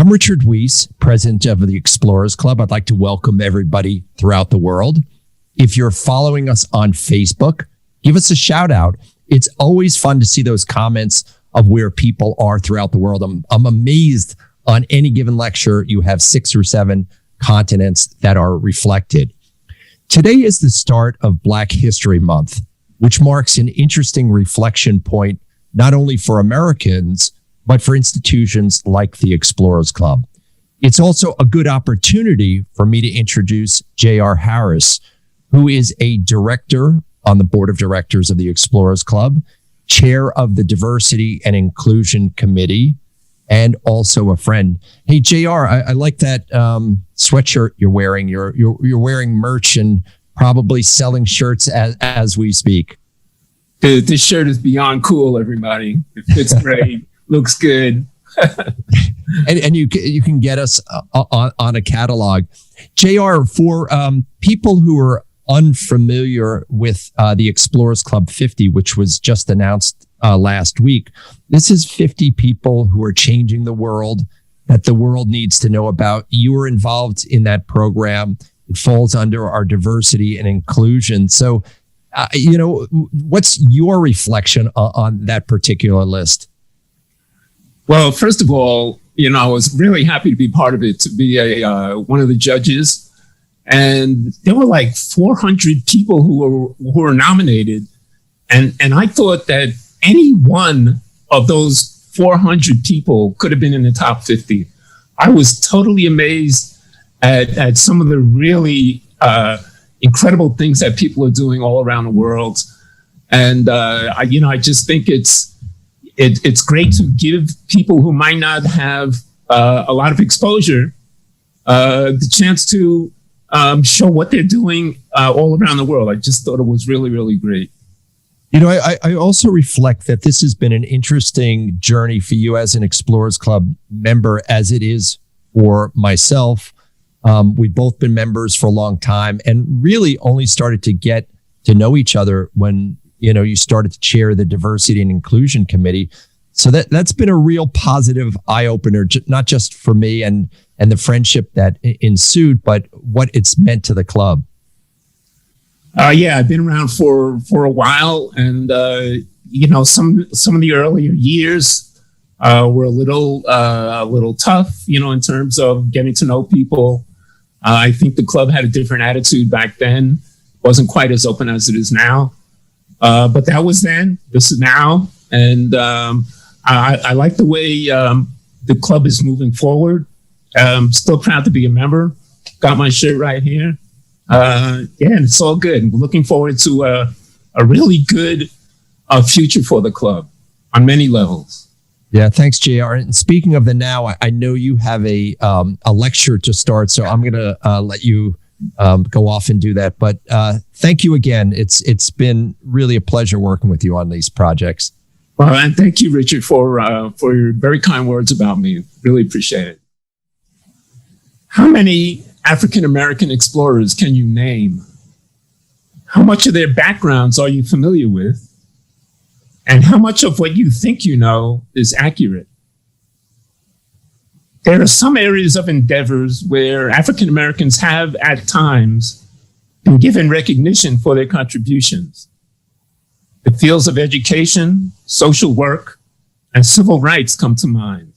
I'm Richard Weiss, president of the Explorers Club. I'd like to welcome everybody throughout the world. If you're following us on Facebook, give us a shout out. It's always fun to see those comments of where people are throughout the world. I'm amazed on any given lecture, you have 6 or 7 continents that are reflected. Today is the start of Black History Month, which marks an interesting reflection point, not only for Americans, but for institutions like the Explorers Club. It's also a good opportunity for me to introduce J.R. Harris, who is a director on the board of directors of the Explorers Club, chair of the Diversity and Inclusion Committee, and also a friend. Hey, JR, I like that sweatshirt you're wearing. You're wearing merch and probably selling shirts as we speak. This shirt is beyond cool, everybody. It fits great, looks good. and you can get us on a catalog. JR, for people who are unfamiliar with the Explorers Club 50, which was just announced last week. This is 50 people who are changing the world, that the world needs to know about. You were involved in that program. It falls under our diversity and inclusion. So, what's your reflection on that particular list? Well, first of all, I was really happy to be part of it, to be one of the judges. And there were like 400 people who were nominated. And I thought that any one of those 400 people could have been in the top 50. I was totally amazed at some of the really incredible things that people are doing all around the world. And I just think it's great to give people who might not have a lot of exposure the chance to show what they're doing all around the world. I just thought it was really, really great. I also reflect that this has been an interesting journey for you as an Explorers Club member, as it is for myself. We've both been members for a long time and really only started to get to know each other when, you started to chair the Diversity and Inclusion Committee. So that's been a real positive eye-opener, not just for me and the friendship that ensued, but what it's meant to the club. I've been around for a while, and some of the earlier years were a little tough, in terms of getting to know people. I think the club had a different attitude back then; wasn't quite as open as it is now. But that was then. This is now, and I like the way the club is moving forward. Still proud to be a member. Got my shirt right here. And it's all good. We're looking forward to a really good future for the club on many levels. Yeah, thanks, JR. And speaking of the now, I know you have a lecture to start, so I'm going to let you go off and do that. But thank you again. It's been really a pleasure working with you on these projects. Well, and thank you, Richard, for your very kind words about me. Really appreciate it. How many African-American explorers can you name? How much of their backgrounds are you familiar with? And how much of what you think you know is accurate? There are some areas of endeavors where African-Americans have at times been given recognition for their contributions. The fields of education, social work, and civil rights come to mind.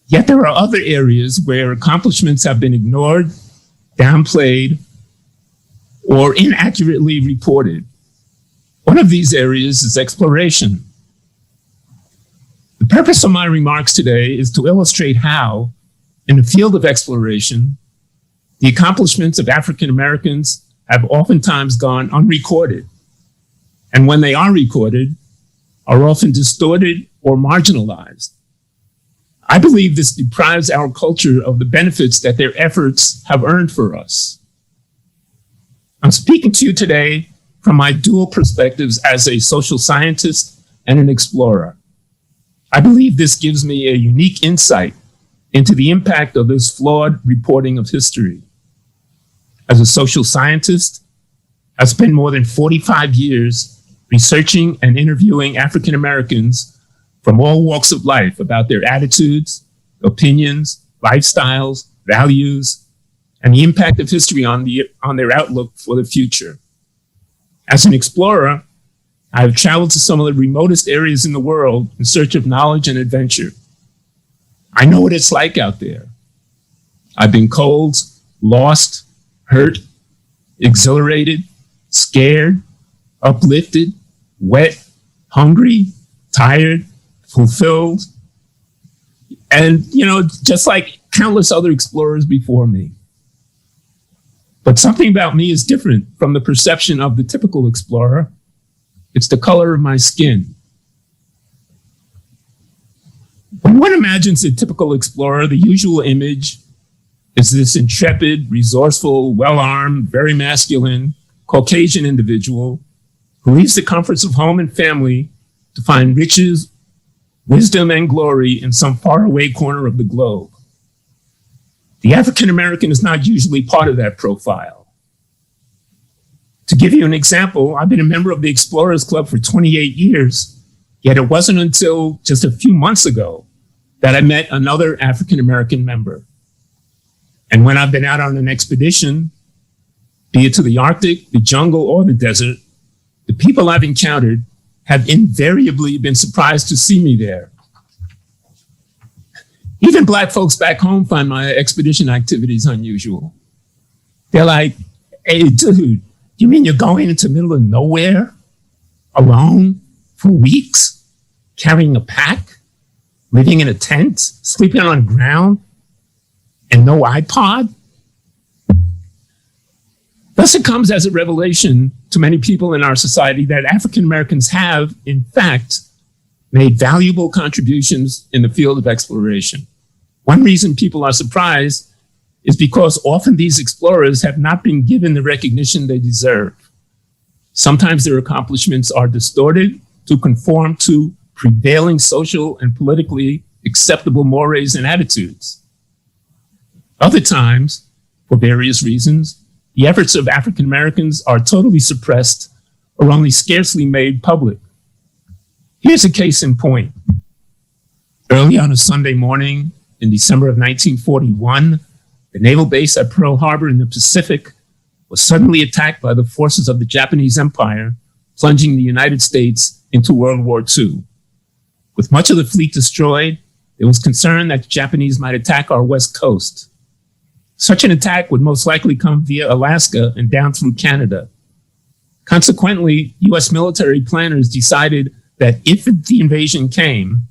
Yet there are other areas where accomplishments have been ignored, downplayed, or inaccurately reported. One of these areas is exploration. The purpose of my remarks today is to illustrate how, in the field of exploration, the accomplishments of African Americans have oftentimes gone unrecorded, and when they are recorded, are often distorted or marginalized. I believe this deprives our culture of the benefits that their efforts have earned for us. I'm speaking to you today from my dual perspectives as a social scientist and an explorer. I believe this gives me a unique insight into the impact of this flawed reporting of history. As a social scientist, I've spent more than 45 years researching and interviewing African Americans from all walks of life about their attitudes, opinions, lifestyles, values, and the impact of history on their outlook for the future. As an explorer, I have traveled to some of the remotest areas in the world in search of knowledge and adventure. I know what it's like out there. I've been cold, lost, hurt, exhilarated, scared, uplifted, wet, hungry, tired, fulfilled, and, just like countless other explorers before me. But something about me is different from the perception of the typical explorer. It's the color of my skin. When one imagines a typical explorer, the usual image is this intrepid, resourceful, well-armed, very masculine, Caucasian individual who leaves the comforts of home and family to find riches, wisdom, and glory in some faraway corner of the globe. The African American is not usually part of that profile. To give you an example, I've been a member of the Explorers Club for 28 years, yet it wasn't until just a few months ago that I met another African American member. And when I've been out on an expedition, be it to the Arctic, the jungle, or the desert, the people I've encountered have invariably been surprised to see me there. Even Black folks back home find my expedition activities unusual. They're like, "Hey, dude, you mean you're going into the middle of nowhere, alone, for weeks, carrying a pack, living in a tent, sleeping on the ground, and no iPod?" Thus, it comes as a revelation to many people in our society that African Americans have, in fact, made valuable contributions in the field of exploration. One reason people are surprised is because often these explorers have not been given the recognition they deserve. Sometimes their accomplishments are distorted to conform to prevailing social and politically acceptable mores and attitudes. Other times, for various reasons, the efforts of African Americans are totally suppressed or only scarcely made public. Here's a case in point. Early on a Sunday morning in December of 1941, the naval base at Pearl Harbor in the Pacific was suddenly attacked by the forces of the Japanese Empire, plunging the United States into World War II. With much of the fleet destroyed, there was concern that the Japanese might attack our west coast. Such an attack would most likely come via Alaska and down through Canada. Consequently, US military planners decided that if the invasion came,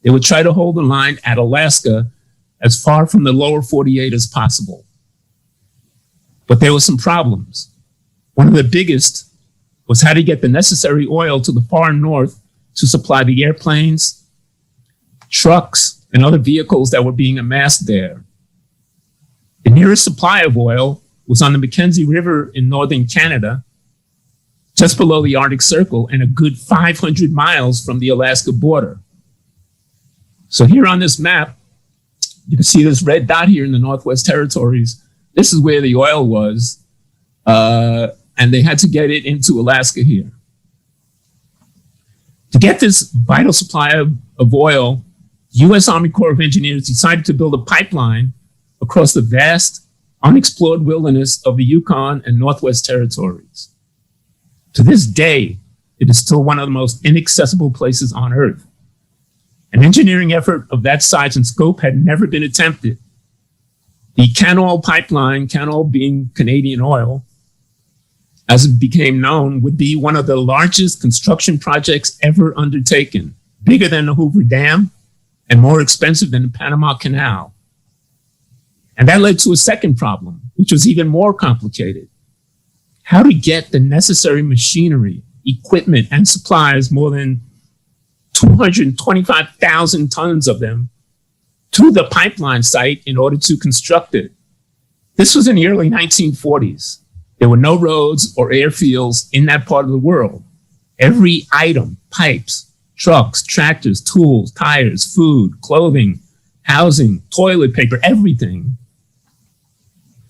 they would try to hold the line at Alaska as far from the lower 48 as possible. But there were some problems. One of the biggest was how to get the necessary oil to the far north to supply the airplanes, trucks, and other vehicles that were being amassed there. The nearest supply of oil was on the Mackenzie River in northern Canada, just below the Arctic Circle and a good 500 miles from the Alaska border. So here on this map, you can see this red dot here in the Northwest Territories. This is where the oil was, and they had to get it into Alaska here. To get this vital supply of oil, U.S. Army Corps of Engineers decided to build a pipeline across the vast, unexplored wilderness of the Yukon and Northwest Territories. To this day, it is still one of the most inaccessible places on Earth. An engineering effort of that size and scope had never been attempted. The Canol pipeline, Canol being Canadian oil, as it became known, would be one of the largest construction projects ever undertaken, bigger than the Hoover Dam and more expensive than the Panama Canal. And that led to a second problem, which was even more complicated. How to get the necessary machinery, equipment, and supplies, more than 225,000 tons of them, to the pipeline site in order to construct it. This was in the early 1940s. There were no roads or airfields in that part of the world. Every item, pipes, trucks, tractors, tools, tires, food, clothing, housing, toilet paper, everything,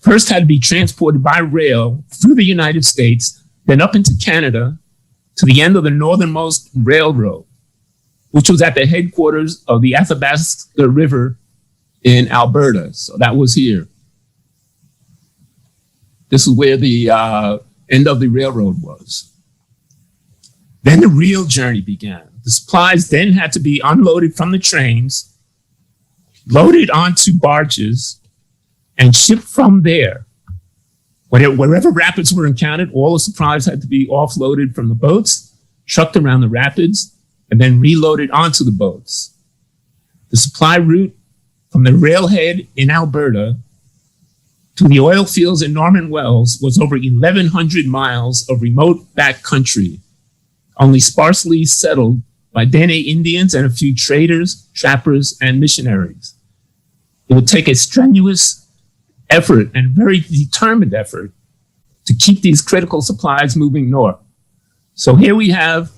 first had to be transported by rail through the United States, then up into Canada to the end of the northernmost railroad, which was at the headquarters of the Athabasca River in Alberta. So that was here. This is where the end of the railroad was. Then the real journey began. The supplies then had to be unloaded from the trains, loaded onto barges, and shipped from there. Wherever rapids were encountered, all the supplies had to be offloaded from the boats, trucked around the rapids, and then reloaded onto the boats. The supply route from the railhead in Alberta to the oil fields in Norman Wells was over 1,100 miles of remote backcountry, only sparsely settled by Dene Indians and a few traders, trappers, and missionaries. It would take a strenuous effort and very determined effort to keep these critical supplies moving north. So here we have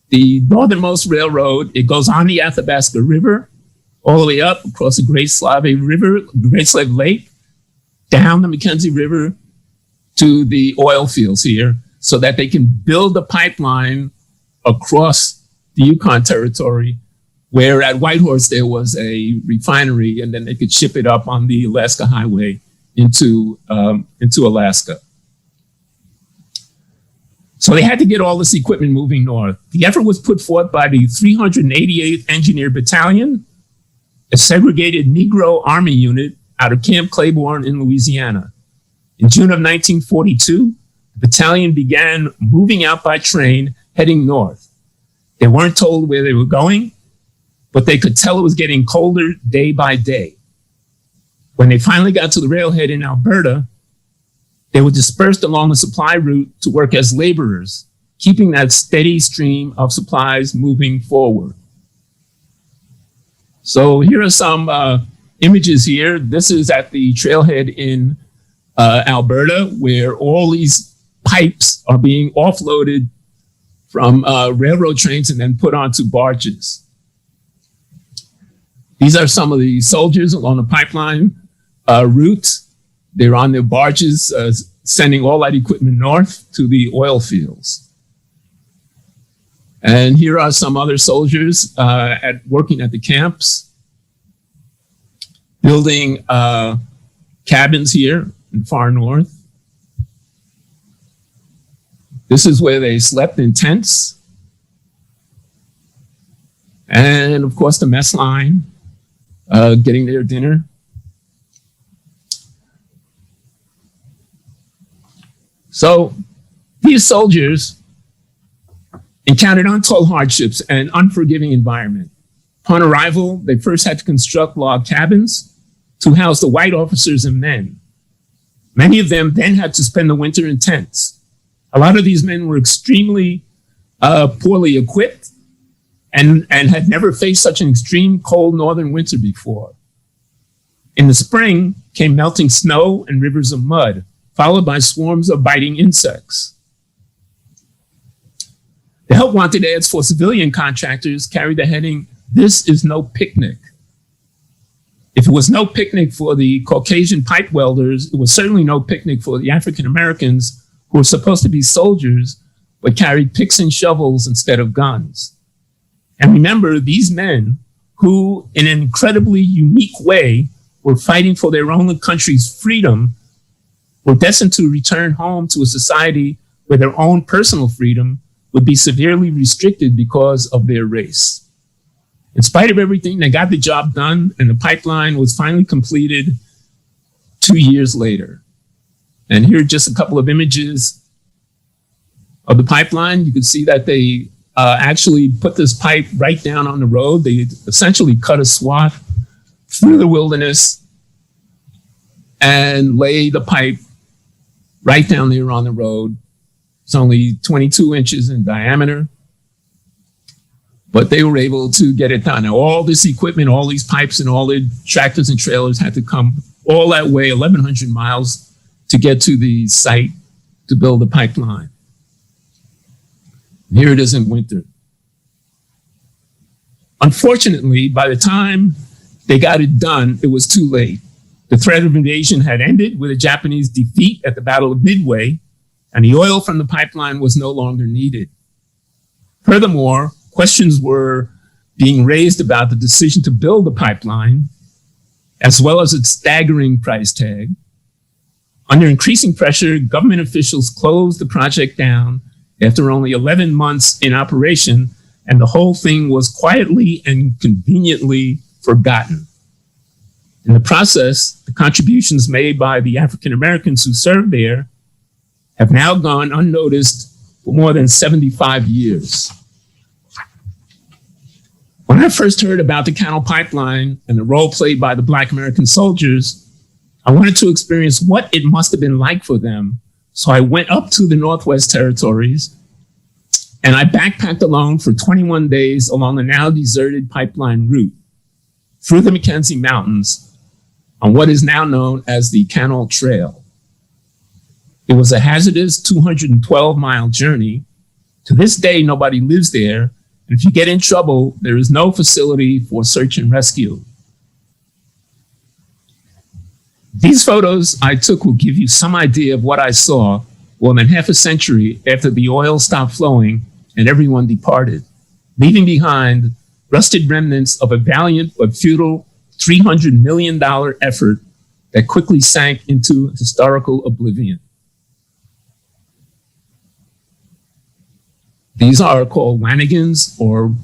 the northernmost railroad. It goes on the Athabasca River, all the way up across the Great Slave Lake, down the Mackenzie River to the oil fields here, so that they can build a pipeline across the Yukon Territory, where at Whitehorse there was a refinery, and then they could ship it up on the Alaska Highway into Alaska. So they had to get all this equipment moving north. The effort was put forth by the 388th Engineer Battalion, a segregated Negro Army unit out of Camp Claiborne in Louisiana. In June of 1942, the battalion began moving out by train, heading north. They weren't told where they were going, but they could tell it was getting colder day by day. When they finally got to the railhead in Alberta, they were dispersed along the supply route to work as laborers, keeping that steady stream of supplies moving forward. So here are some images here. This is at the trailhead in Alberta, where all these pipes are being offloaded from railroad trains and then put onto barges. These are some of the soldiers along the pipeline route. They're on their barges, sending all that equipment north to the oil fields. And here are some other soldiers working at the camps, building cabins here in far north. This is where they slept in tents. And of course, the mess line, getting their dinner. So these soldiers encountered untold hardships and unforgiving environment. Upon arrival, they first had to construct log cabins to house the white officers and men. Many of them then had to spend the winter in tents. A lot of these men were extremely poorly equipped and had never faced such an extreme cold northern winter before. In the spring came melting snow and rivers of mud, followed by swarms of biting insects. The help wanted ads for civilian contractors carried the heading, "This is no picnic." If it was no picnic for the Caucasian pipe welders, it was certainly no picnic for the African Americans who were supposed to be soldiers, but carried picks and shovels instead of guns. And remember, these men who, in an incredibly unique way, were fighting for their own country's freedom, were destined to return home to a society where their own personal freedom would be severely restricted because of their race. In spite of everything, they got the job done, and the pipeline was finally completed 2 years later. And here are just a couple of images of the pipeline. You can see that they actually put this pipe right down on the road. They essentially cut a swath through the wilderness and lay the pipe right down there on the road. It's only 22 inches in diameter, but they were able to get it done. Now, all this equipment, all these pipes and all the tractors and trailers had to come all that way, 1,100 miles, to get to the site to build the pipeline. Here it is in winter. Unfortunately, by the time they got it done, it was too late. The threat of invasion had ended with a Japanese defeat at the Battle of Midway, and the oil from the pipeline was no longer needed. Furthermore, questions were being raised about the decision to build the pipeline as well as its staggering price tag. Under increasing pressure, government officials closed the project down after only 11 months in operation, and the whole thing was quietly and conveniently forgotten. In the process, the contributions made by the African Americans who served there have now gone unnoticed for more than 75 years. When I first heard about the Canol pipeline and the role played by the Black American soldiers, I wanted to experience what it must have been like for them. So I went up to the Northwest Territories and I backpacked alone for 21 days along the now deserted pipeline route through the Mackenzie Mountains on what is now known as the Canol Trail. It was a hazardous 212-mile journey. To this day, nobody lives there, and if you get in trouble, there is no facility for search and rescue. These photos I took will give you some idea of what I saw more than half a century after the oil stopped flowing and everyone departed, leaving behind rusted remnants of a valiant but futile $300 million effort that quickly sank into historical oblivion. These are called Lanigans, or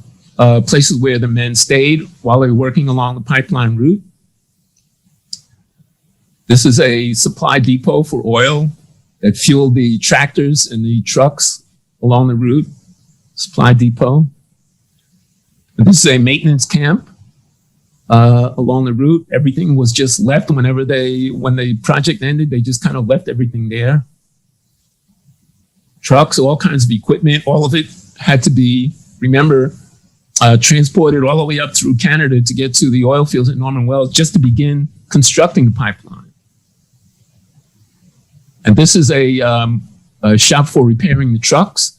places where the men stayed while they were working along the pipeline route. This is a supply depot for oil that fueled the tractors and the trucks along the route. Supply depot. And this is a maintenance camp along the route. Everything was just left when the project ended, they just kind of left everything there. Trucks, all kinds of equipment, all of it had to be, remember, transported all the way up through Canada to get to the oil fields at Norman Wells just to begin constructing the pipeline. And this is a shop for repairing the trucks.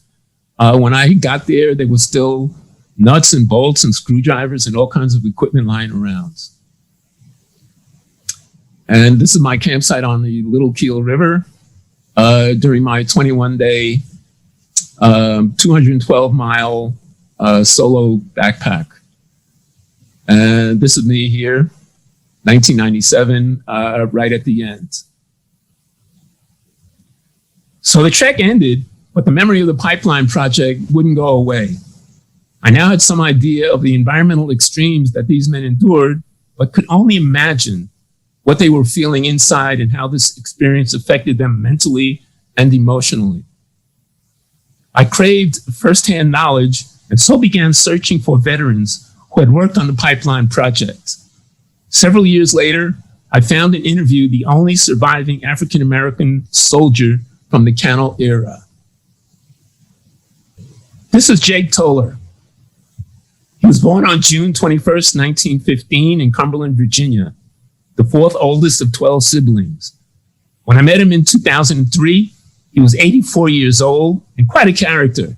When I got there was still nuts and bolts and screwdrivers and all kinds of equipment lying around. And this is my campsite on the Little Keel River during my 21-day, 212-mile solo backpack. And this is me here, 1997, right at the end. So the trek ended, but the memory of the pipeline project wouldn't go away. I now had some idea of the environmental extremes that these men endured, but could only imagine what they were feeling inside and how this experience affected them mentally and emotionally. I craved firsthand knowledge and so began searching for veterans who had worked on the pipeline project. Several years later, I found and interviewed the only surviving African-American soldier from the Canol era. This is Jake Toller. He was born on June 21st, 1915 in Cumberland, Virginia, the fourth oldest of 12 siblings. When I met him in 2003, he was 84 years old and quite a character.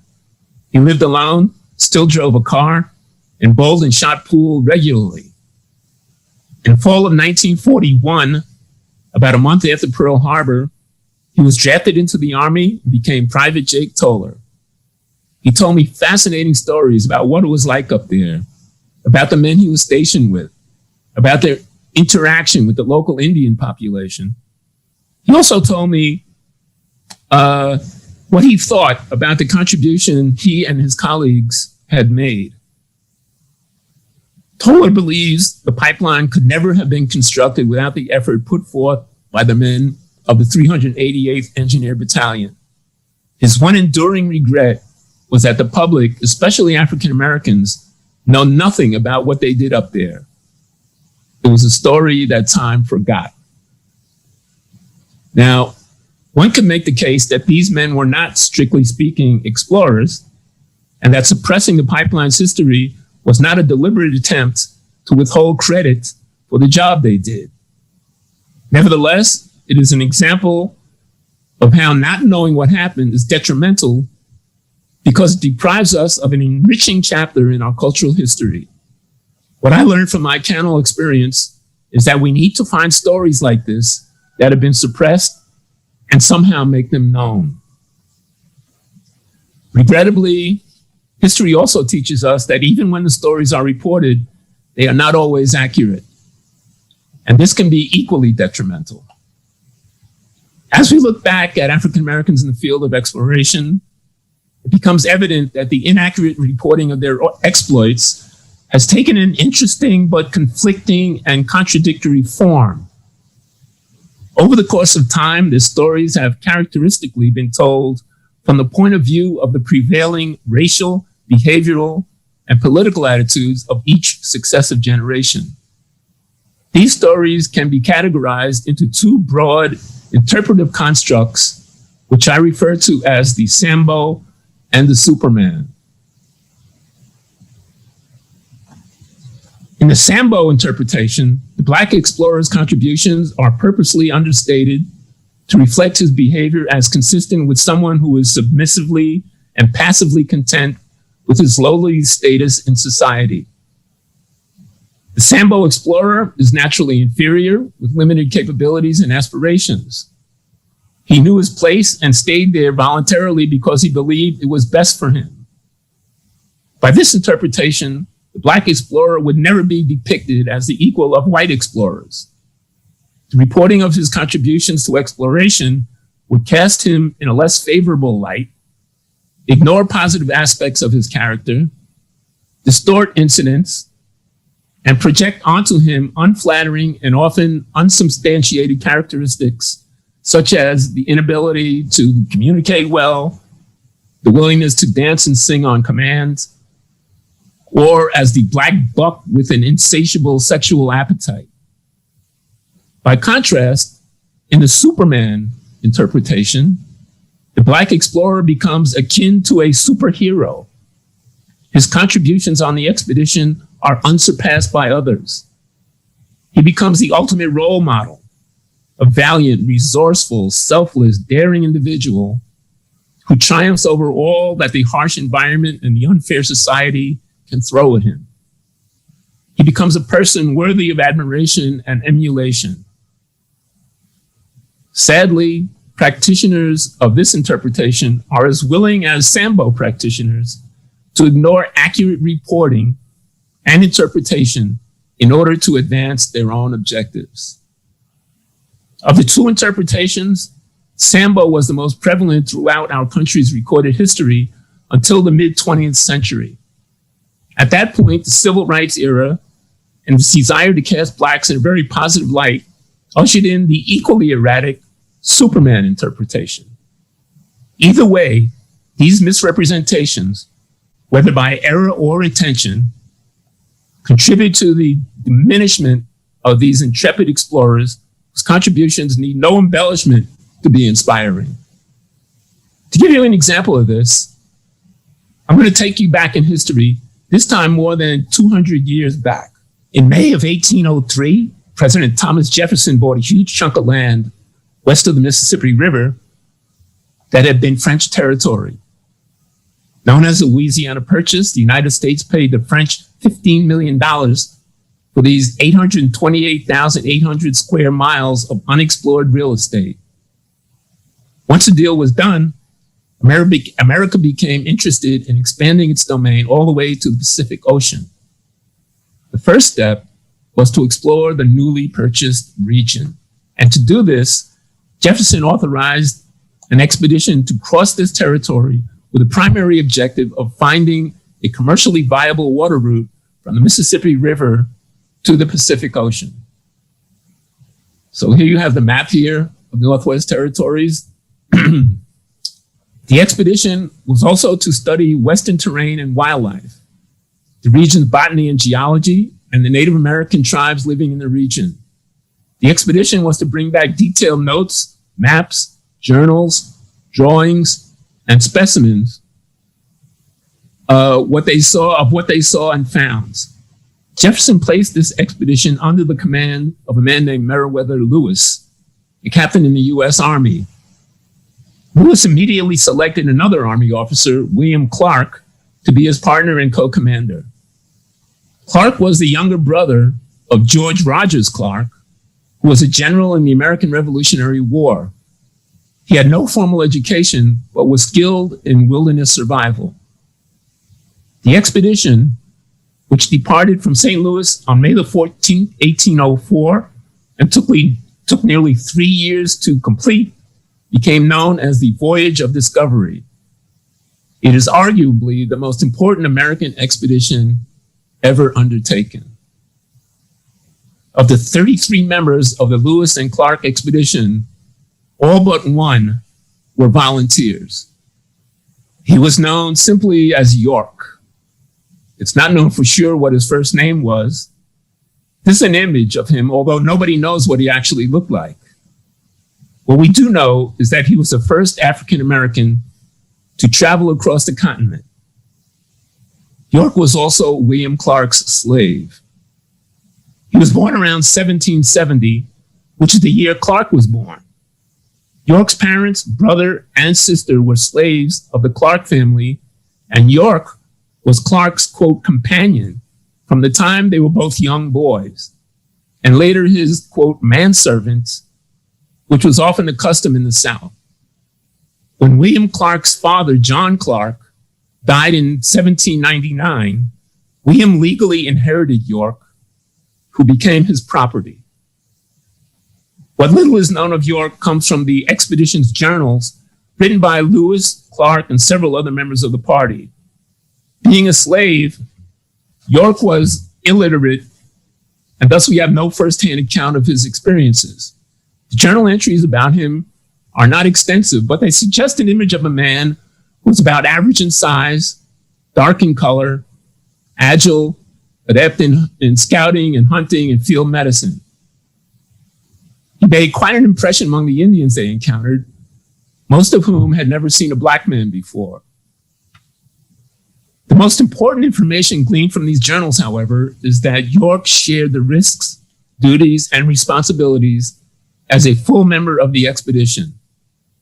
He lived alone, still drove a car, and bowled and shot pool regularly. In the fall of 1941, about a month after Pearl Harbor, he was drafted into the Army and became Private Jake Toller. He told me fascinating stories about what it was like up there, about the men he was stationed with, about their interaction with the local Indian population. He also told me what he thought about the contribution he and his colleagues had made. Toller believes the pipeline could never have been constructed without the effort put forth by the men of the 388th Engineer Battalion. His one enduring regret was that the public, especially African Americans, know nothing about what they did up there. It was a story that time forgot. Now, one could make the case that these men were not, strictly speaking, explorers, and that suppressing the pipeline's history was not a deliberate attempt to withhold credit for the job they did. Nevertheless, it is an example of how not knowing what happened is detrimental because it deprives us of an enriching chapter in our cultural history. What I learned from my Canol experience is that we need to find stories like this that have been suppressed and somehow make them known. Regrettably, history also teaches us that even when the stories are reported, they are not always accurate. And this can be equally detrimental. As we look back at African Americans in the field of exploration, it becomes evident that the inaccurate reporting of their exploits has taken an interesting but conflicting and contradictory form. Over the course of time, their stories have characteristically been told from the point of view of the prevailing racial, behavioral, and political attitudes of each successive generation. These stories can be categorized into two broad interpretive constructs, which I refer to as the Sambo and the Superman. In the Sambo interpretation, the Black explorer's contributions are purposely understated to reflect his behavior as consistent with someone who is submissively and passively content with his lowly status in society. The Sambo explorer is naturally inferior with limited capabilities and aspirations. He knew his place and stayed there voluntarily because he believed it was best for him. By this interpretation, the Black explorer would never be depicted as the equal of white explorers. The reporting of his contributions to exploration would cast him in a less favorable light, ignore positive aspects of his character, distort incidents, and project onto him unflattering and often unsubstantiated characteristics, such as the inability to communicate well, the willingness to dance and sing on command, or as the black buck with an insatiable sexual appetite. By contrast, in the Superman interpretation, the Black explorer becomes akin to a superhero. His contributions on the expedition are unsurpassed by others. He becomes the ultimate role model, a valiant, resourceful, selfless, daring individual who triumphs over all that the harsh environment and the unfair society can throw at him. He becomes a person worthy of admiration and emulation. Sadly, practitioners of this interpretation are as willing as Sambo practitioners to ignore accurate reporting and interpretation in order to advance their own objectives. Of the two interpretations, Sambo was the most prevalent throughout our country's recorded history until the mid-20th century. At that point, the civil rights era and the desire to cast Blacks in a very positive light ushered in the equally erratic Superman interpretation. Either way, these misrepresentations, whether by error or intention, contribute to the diminishment of these intrepid explorers whose contributions need no embellishment to be inspiring. To give you an example of this, I'm going to take you back in history, this time more than 200 years back. In May of 1803, President Thomas Jefferson bought a huge chunk of land west of the Mississippi River that had been French territory. Known as the Louisiana Purchase, the United States paid the French $15 million for these 828,800 square miles of unexplored real estate. Once the deal was done, America became interested in expanding its domain all the way to the Pacific Ocean. The first step was to explore the newly purchased region. And to do this, Jefferson authorized an expedition to cross this territory with the primary objective of finding a commercially viable water route from the Mississippi River to the Pacific Ocean. So here you have the map here of the Northwest Territories. The expedition was also to study Western terrain and wildlife, the region's botany and geology, and the Native American tribes living in the region. The expedition was to bring back detailed notes, maps, journals, drawings, and specimens what they saw and found. Jefferson placed this expedition under the command of a man named Meriwether Lewis, a captain in the U.S. Army. Lewis immediately selected another Army officer, William Clark, to be his partner and co-commander. Clark was the younger brother of George Rogers Clark, who was a general in the American Revolutionary War. He had no formal education, but was skilled in wilderness survival. The expedition, which departed from St. Louis on May the 14th, 1804, and took nearly 3 years to complete, became known as the Voyage of Discovery. It is arguably the most important American expedition ever undertaken. Of the 33 members of the Lewis and Clark expedition, all but one were volunteers. He was known simply as York. It's not known for sure what his first name was. This is an image of him, although nobody knows what he actually looked like. What we do know is that he was the first African American to travel across the continent. York was also William Clark's slave. He was born around 1770, which is the year Clark was born. York's parents, brother, and sister were slaves of the Clark family, and York was Clark's, quote, companion from the time they were both young boys, and later his, quote, manservant, which was often the custom in the South. When William Clark's father, John Clark, died in 1799, William legally inherited York, who became his property. What little is known of York comes from the expedition's journals written by Lewis, Clark, and several other members of the party. Being a slave, York was illiterate, and thus we have no firsthand account of his experiences. The journal entries about him are not extensive, but they suggest an image of a man who was about average in size, dark in color, agile, adept in scouting and hunting and field medicine. He made quite an impression among the Indians they encountered, most of whom had never seen a black man before. The most important information gleaned from these journals, however, is that York shared the risks, duties, and responsibilities as a full member of the expedition.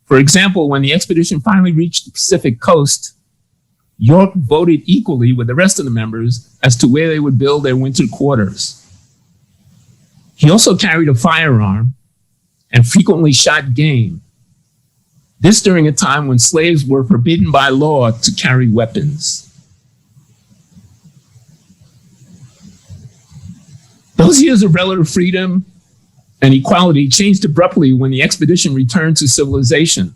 For example, when the expedition finally reached the Pacific coast, York voted equally with the rest of the members as to where they would build their winter quarters. He also carried a firearm and frequently shot game. This during a time when slaves were forbidden by law to carry weapons. Those years of relative freedom and equality changed abruptly when the expedition returned to civilization.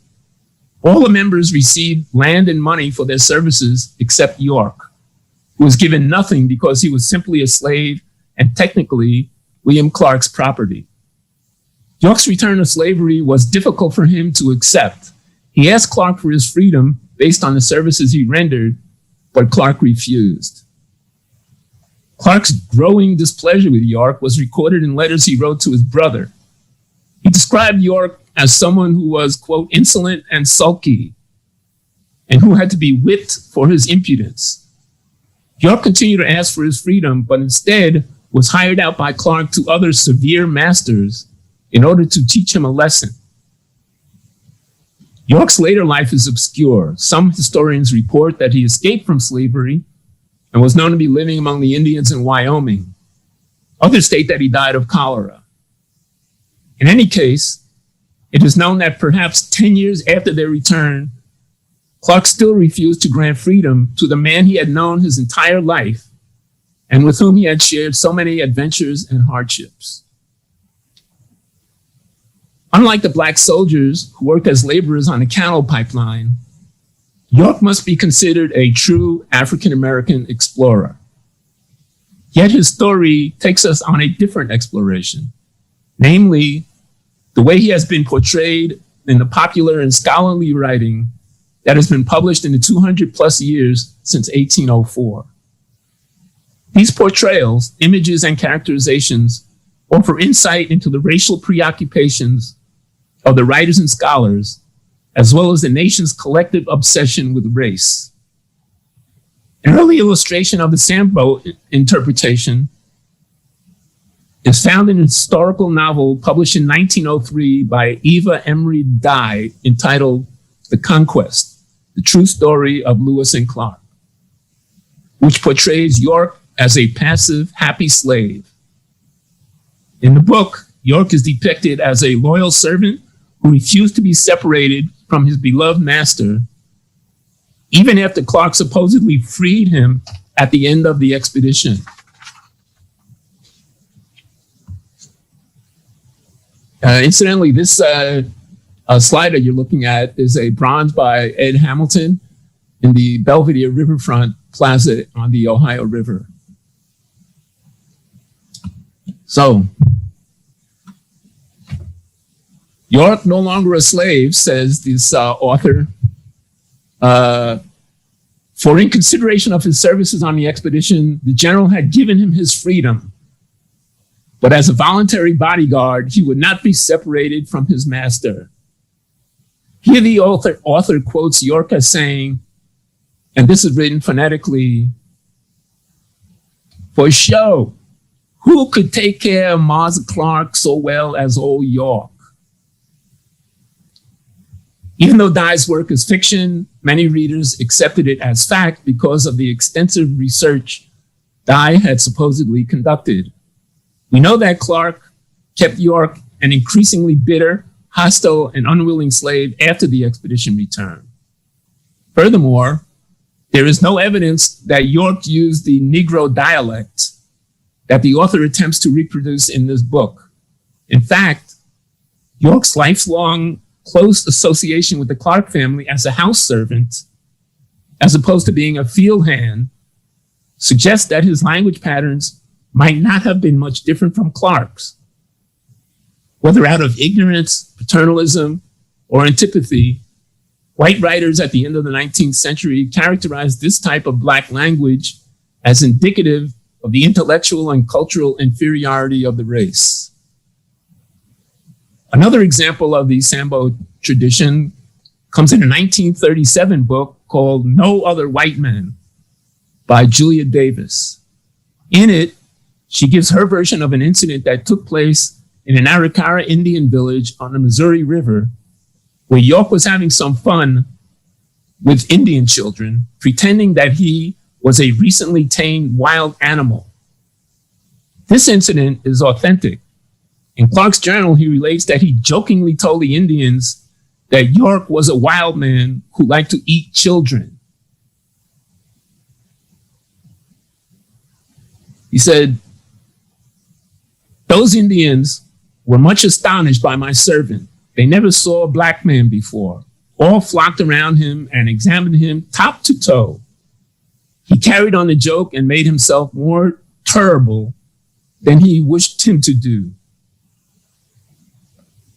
All the members received land and money for their services except York, who was given nothing because he was simply a slave and technically William Clark's property. York's return to slavery was difficult for him to accept. He asked Clark for his freedom based on the services he rendered, but Clark refused. Clark's growing displeasure with York was recorded in letters he wrote to his brother. He described York as someone who was, quote, insolent and sulky, and who had to be whipped for his impudence. York continued to ask for his freedom, but instead was hired out by Clark to other severe masters in order to teach him a lesson. York's later life is obscure. Some historians report that he escaped from slavery and was known to be living among the Indians in Wyoming. Others state that he died of cholera. In any case, it is known that perhaps 10 years after their return, Clark still refused to grant freedom to the man he had known his entire life and with whom he had shared so many adventures and hardships. Unlike the black soldiers who worked as laborers on the Canol pipeline, York must be considered a true African-American explorer. Yet his story takes us on a different exploration, namely, the way he has been portrayed in the popular and scholarly writing that has been published in the 200 plus years since 1804. These portrayals, images, and characterizations offer insight into the racial preoccupations of the writers and scholars, as well as the nation's collective obsession with race. An early illustration of the Sambo interpretation is found in a historical novel published in 1903 by Eva Emery Dye entitled The Conquest, The True Story of Lewis and Clark, which portrays York as a passive, happy slave. In the book, York is depicted as a loyal servant who refused to be separated from his beloved master, even after Clark supposedly freed him at the end of the expedition. Incidentally, this slide that you're looking at is a bronze by Ed Hamilton in the Belvedere Riverfront Plaza on the Ohio River. So, York no longer a slave, says this author, for in consideration of his services on the expedition, the general had given him his freedom. But as a voluntary bodyguard, he would not be separated from his master. Here the author quotes York as saying, and this is written phonetically, for show, who could take care of Mars Clark so well as old York? Even though Dye's work is fiction, many readers accepted it as fact because of the extensive research Dye had supposedly conducted. We know that Clark kept York an increasingly bitter, hostile, and unwilling slave after the expedition returned. Furthermore, there is no evidence that York used the Negro dialect that the author attempts to reproduce in this book. In fact, York's lifelong close association with the Clark family as a house servant, as opposed to being a field hand, suggests that his language patterns might not have been much different from Clark's. Whether out of ignorance, paternalism, or antipathy, white writers at the end of the 19th century characterized this type of Black language as indicative of the intellectual and cultural inferiority of the race. Another example of the Sambo tradition comes in a 1937 book called No Other White Men by Julia Davis. In it, she gives her version of an incident that took place in an Arikara Indian village on the Missouri River, where York was having some fun with Indian children, pretending that he was a recently tamed wild animal. This incident is authentic. In Clark's journal, he relates that he jokingly told the Indians that York was a wild man who liked to eat children. He said, those Indians were much astonished by my servant. They never saw a Black man before. All flocked around him and examined him top to toe. He carried on the joke and made himself more terrible than he wished him to do.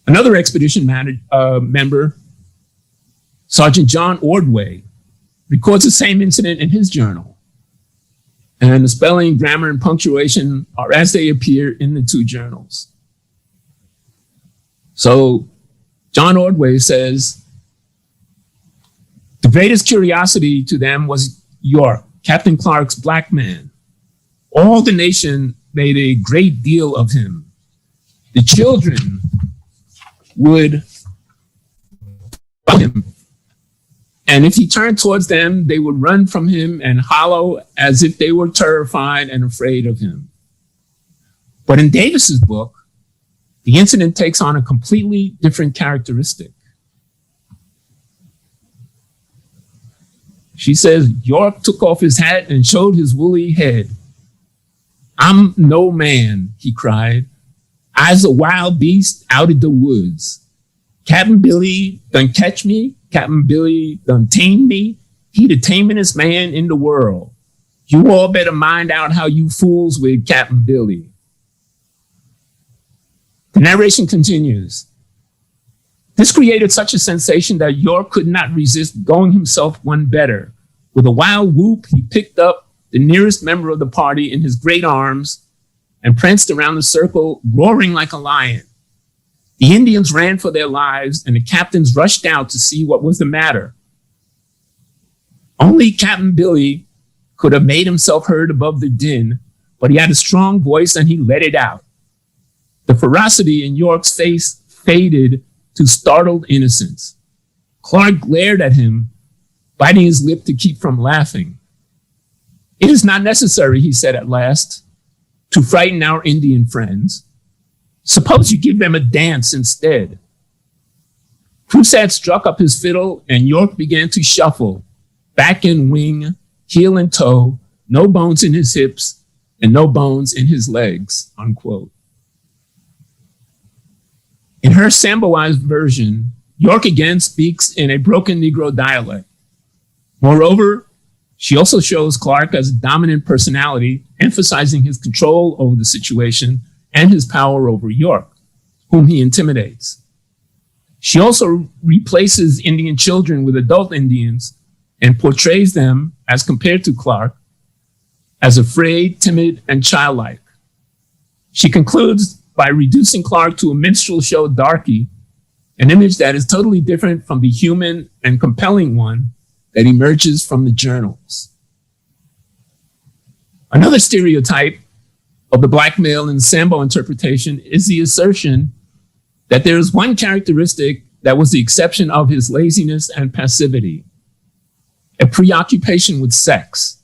Another expedition member, Sergeant John Ordway, records the same incident in his journal. And the spelling, grammar, and punctuation are as they appear in the two journals. So John Ordway says, the greatest curiosity to them was York, Captain Clark's Black man. All the nation made a great deal of him. The children would follow him. And if he turned towards them, they would run from him and hollow as if they were terrified and afraid of him. But in Davis's book, the incident takes on a completely different characteristic. She says, York took off his hat and showed his woolly head. I'm no man, he cried. I's a wild beast out of the woods. Captain Billy done catch me. Captain Billy done tame me. He the tamingest man in the world. You all better mind out how you fools with Captain Billy. The narration continues. This created such a sensation that York could not resist going himself one better. With a wild whoop, he picked up the nearest member of the party in his great arms and pranced around the circle, roaring like a lion. The Indians ran for their lives, and the captains rushed out to see what was the matter. Only Captain Billy could have made himself heard above the din, but he had a strong voice and he let it out. The ferocity in York's face faded to startled innocence. Clark glared at him, biting his lip to keep from laughing. It is not necessary, he said at last, to frighten our Indian friends. Suppose you give them a dance instead. Crusat struck up his fiddle and York began to shuffle, back and wing, heel and toe, no bones in his hips and no bones in his legs, unquote. In her Samboized version, York again speaks in a broken Negro dialect. Moreover, she also shows Clark as a dominant personality, emphasizing his control over the situation and his power over York, whom he intimidates. She also replaces Indian children with adult Indians and portrays them, as compared to Clark, as afraid, timid, and childlike. She concludes by reducing Clark to a minstrel show darky, an image that is totally different from the human and compelling one that emerges from the journals. Another stereotype of the black male in Sambo interpretation is the assertion that there is one characteristic that was the exception of his laziness and passivity, a preoccupation with sex.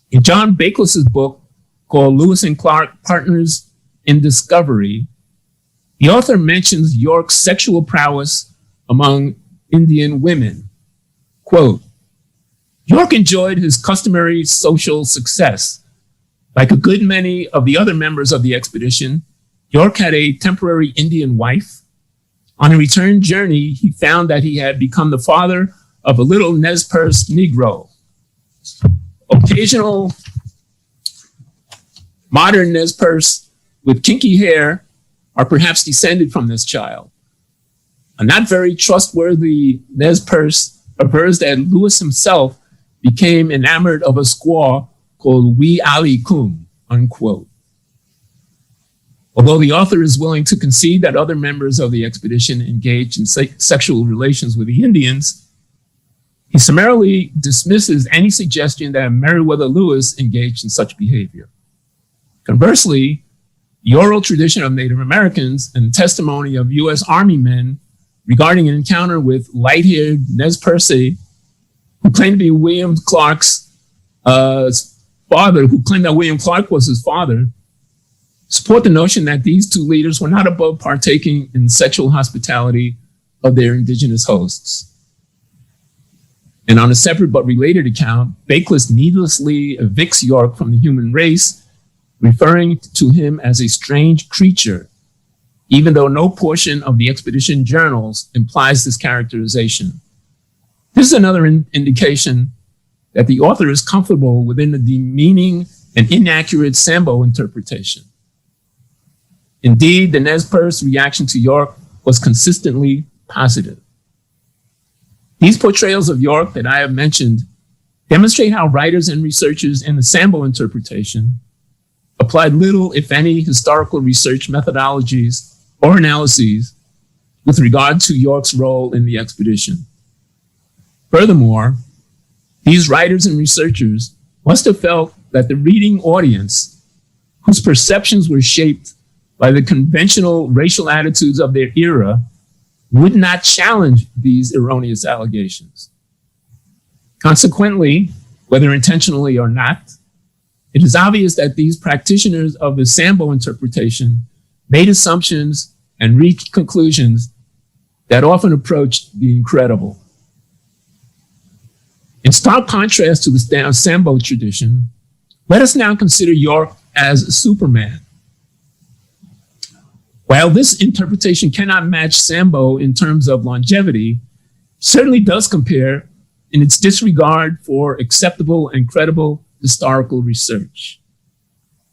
In John Beckworth's book called Lewis and Clark, Partners in Discovery, the author mentions York's sexual prowess among Indian women. Quote, York enjoyed his customary social success. Like a good many of the other members of the expedition, York had a temporary Indian wife. On a return journey, he found that he had become the father of a little Nez Perce Negro. Occasional modern Nez Perce with kinky hair are perhaps descended from this child. A not very trustworthy Nez Perce avers that Lewis himself became enamored of a squaw called Wee Ali Kum, unquote. Although the author is willing to concede that other members of the expedition engaged in sexual relations with the Indians, he summarily dismisses any suggestion that Meriwether Lewis engaged in such behavior. Conversely, the oral tradition of Native Americans and the testimony of U.S. Army men regarding an encounter with light-haired Nez Perce, who claimed to be William Clark's father, who claimed that William Clark was his father, support the notion that these two leaders were not above partaking in the sexual hospitality of their indigenous hosts. And on a separate but related account, Beckworth needlessly evicts York from the human race, referring to him as a strange creature, even though no portion of the expedition journals implies this characterization. This is another indication that the author is comfortable within the demeaning and inaccurate Sambo interpretation. Indeed, the Nez Perce reaction to York was consistently positive. These portrayals of York that I have mentioned demonstrate how writers and researchers in the Sambo interpretation applied little, if any, historical research methodologies or analyses with regard to York's role in the expedition. Furthermore, these writers and researchers must have felt that the reading audience, whose perceptions were shaped by the conventional racial attitudes of their era, would not challenge these erroneous allegations. Consequently, whether intentionally or not, it is obvious that these practitioners of the Sambo interpretation made assumptions and reached conclusions that often approached the incredible. In stark contrast to the Sambo tradition, let us now consider York as Superman. While this interpretation cannot match Sambo in terms of longevity, it certainly does compare in its disregard for acceptable and credible historical research.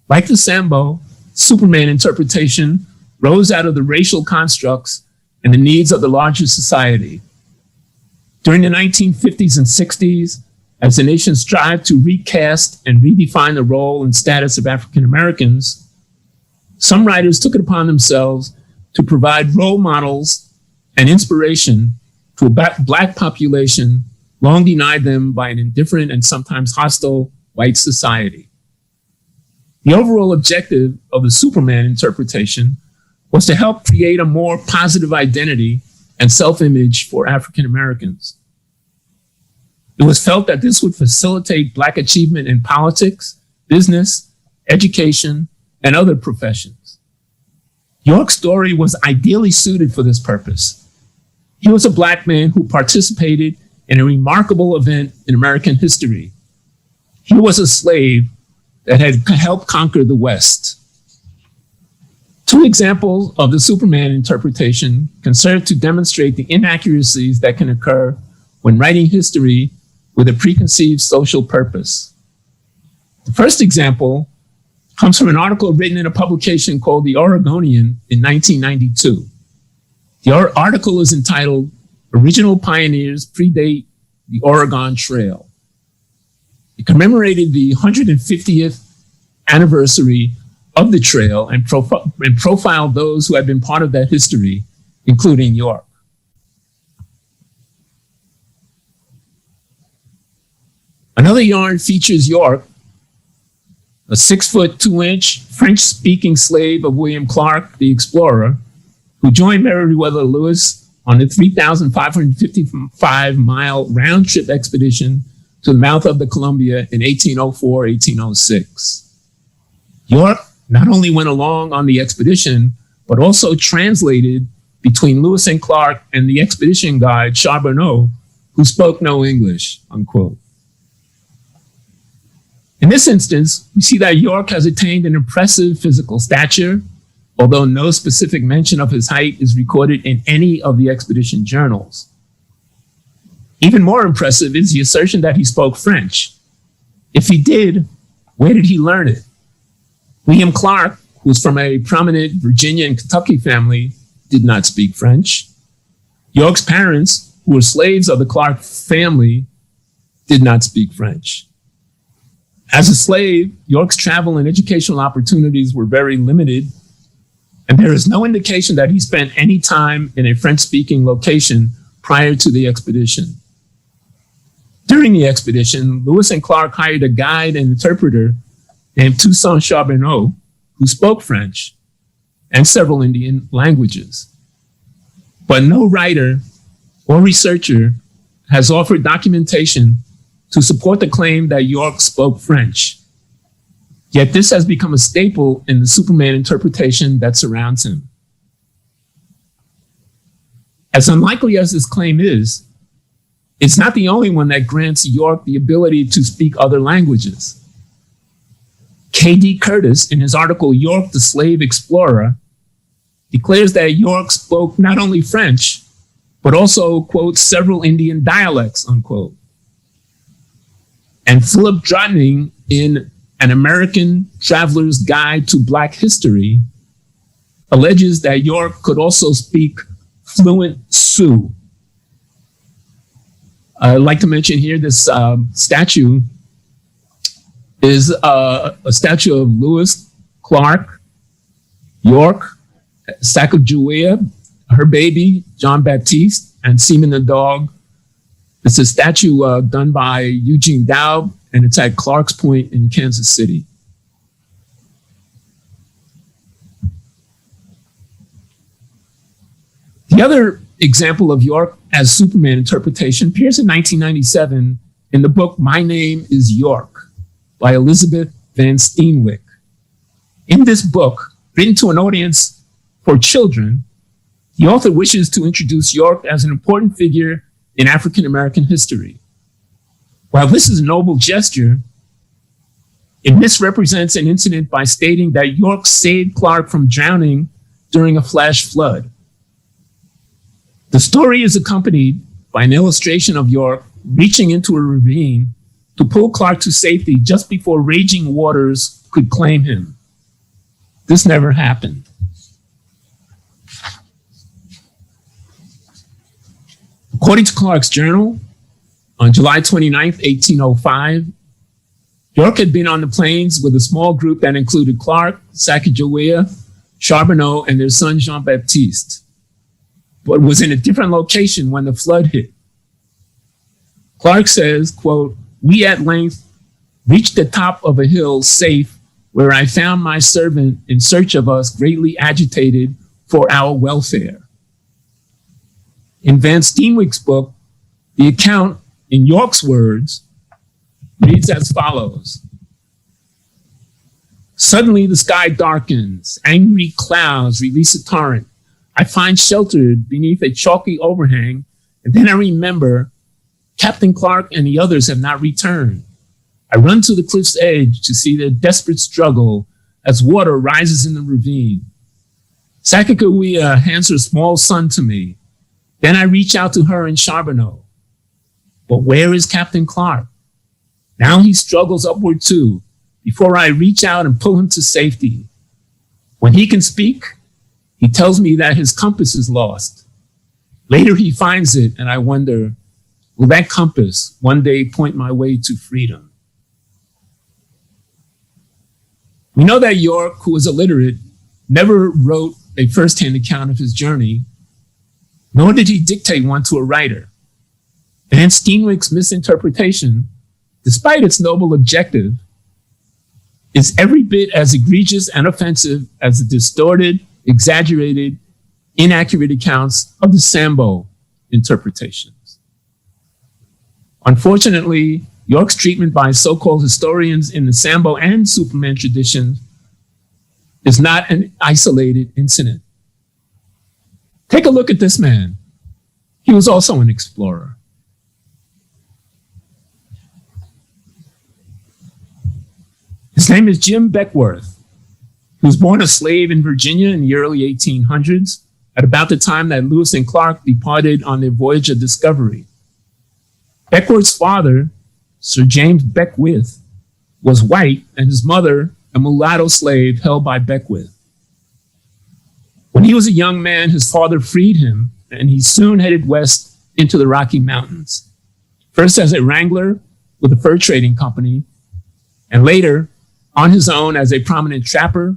Like the Sambo, Superman interpretation rose out of the racial constructs and the needs of the larger society. During the 1950s and 60s, as the nation strived to recast and redefine the role and status of African Americans, some writers took it upon themselves to provide role models and inspiration to a Black population long denied them by an indifferent and sometimes hostile white society. The overall objective of the Superman interpretation was to help create a more positive identity and self-image for African Americans. It was felt that this would facilitate Black achievement in politics, business, education, and other professions. York's story was ideally suited for this purpose. He was a Black man who participated in a remarkable event in American history. He was a slave that had helped conquer the West. Two examples of the Superman interpretation can serve to demonstrate the inaccuracies that can occur when writing history with a preconceived social purpose. The first example comes from an article written in a publication called The Oregonian in 1992. The article is entitled, "Original Pioneers Predate the Oregon Trail." It commemorated the 150th anniversary of the trail and profiled those who had been part of that history, including York. Another yarn features York, a 6'2" French-speaking slave of William Clark, the explorer, who joined Meriwether Lewis on a 3,555-mile round-trip expedition to the mouth of the Columbia in 1804-1806. York not only went along on the expedition, but also translated between Lewis and Clark and the expedition guide Charbonneau, who spoke no English, unquote. In this instance, we see that York has attained an impressive physical stature, although no specific mention of his height is recorded in any of the expedition journals. Even more impressive is the assertion that he spoke French. If he did, where did he learn it? William Clark, who was from a prominent Virginia and Kentucky family, did not speak French. York's parents, who were slaves of the Clark family, did not speak French. As a slave, York's travel and educational opportunities were very limited, and there is no indication that he spent any time in a French-speaking location prior to the expedition. During the expedition, Lewis and Clark hired a guide and interpreter named Toussaint Charbonneau, who spoke French and several Indian languages. But no writer or researcher has offered documentation to support the claim that York spoke French. Yet this has become a staple in the Superman interpretation that surrounds him. As unlikely as this claim is, it's not the only one that grants York the ability to speak other languages. K.D. Curtis, in his article, York, the Slave Explorer, declares that York spoke not only French, but also, quote, several Indian dialects, unquote. And Philip Drotning, in An American Traveler's Guide to Black History, alleges that York could also speak fluent Sioux. I'd like to mention here this statue is a statue of Lewis, Clark, York, Sacagawea, her baby, John Baptiste, and Seaman the dog. It's a statue done by Eugene Daub, and it's at Clark's Point in Kansas City. The other example of York as Superman interpretation appears in 1997 in the book My Name is York by Elizabeth Van Steenwyck. In this book, written to an audience for children, the author wishes to introduce York as an important figure in African-American history. While this is a noble gesture, it misrepresents an incident by stating that York saved Clark from drowning during a flash flood. The story is accompanied by an illustration of York reaching into a ravine to pull Clark to safety just before raging waters could claim him. This never happened. According to Clark's journal, on July 29, 1805, York had been on the plains with a small group that included Clark, Sacagawea, Charbonneau, and their son Jean-Baptiste, but was in a different location when the flood hit. Clark says, quote, "We at length reached the top of a hill safe, where I found my servant in search of us, greatly agitated for our welfare." In Van Steenwyck's book, the account, in York's words, reads as follows. "Suddenly the sky darkens, angry clouds release a torrent. I find sheltered beneath a chalky overhang, and then I remember Captain Clark and the others have not returned. I run to the cliff's edge to see their desperate struggle as water rises in the ravine. Sacagawea hands her small son to me. Then I reach out to her in Charbonneau. But where is Captain Clark? Now he struggles upward too, before I reach out and pull him to safety. When he can speak, he tells me that his compass is lost. Later he finds it, and I wonder, will that compass one day point my way to freedom? We know that York, who was illiterate, never wrote a first-hand account of his journey, nor did he dictate one to a writer. Van Steenwyck's misinterpretation, despite its noble objective, is every bit as egregious and offensive as the distorted, exaggerated, inaccurate accounts of the Sambo interpretations. Unfortunately, York's treatment by so-called historians in the Sambo and Superman traditions is not an isolated incident. Take a look at this man. He was also an explorer. His name is Jim Beckworth. He was born a slave in Virginia in the early 1800s, at about the time that Lewis and Clark departed on their voyage of discovery. Beckworth's father, Sir James Beckworth, was white, and his mother, a mulatto slave held by Beckworth. When he was a young man, his father freed him, and he soon headed west into the Rocky Mountains, first as a wrangler with a fur trading company, and later on his own as a prominent trapper,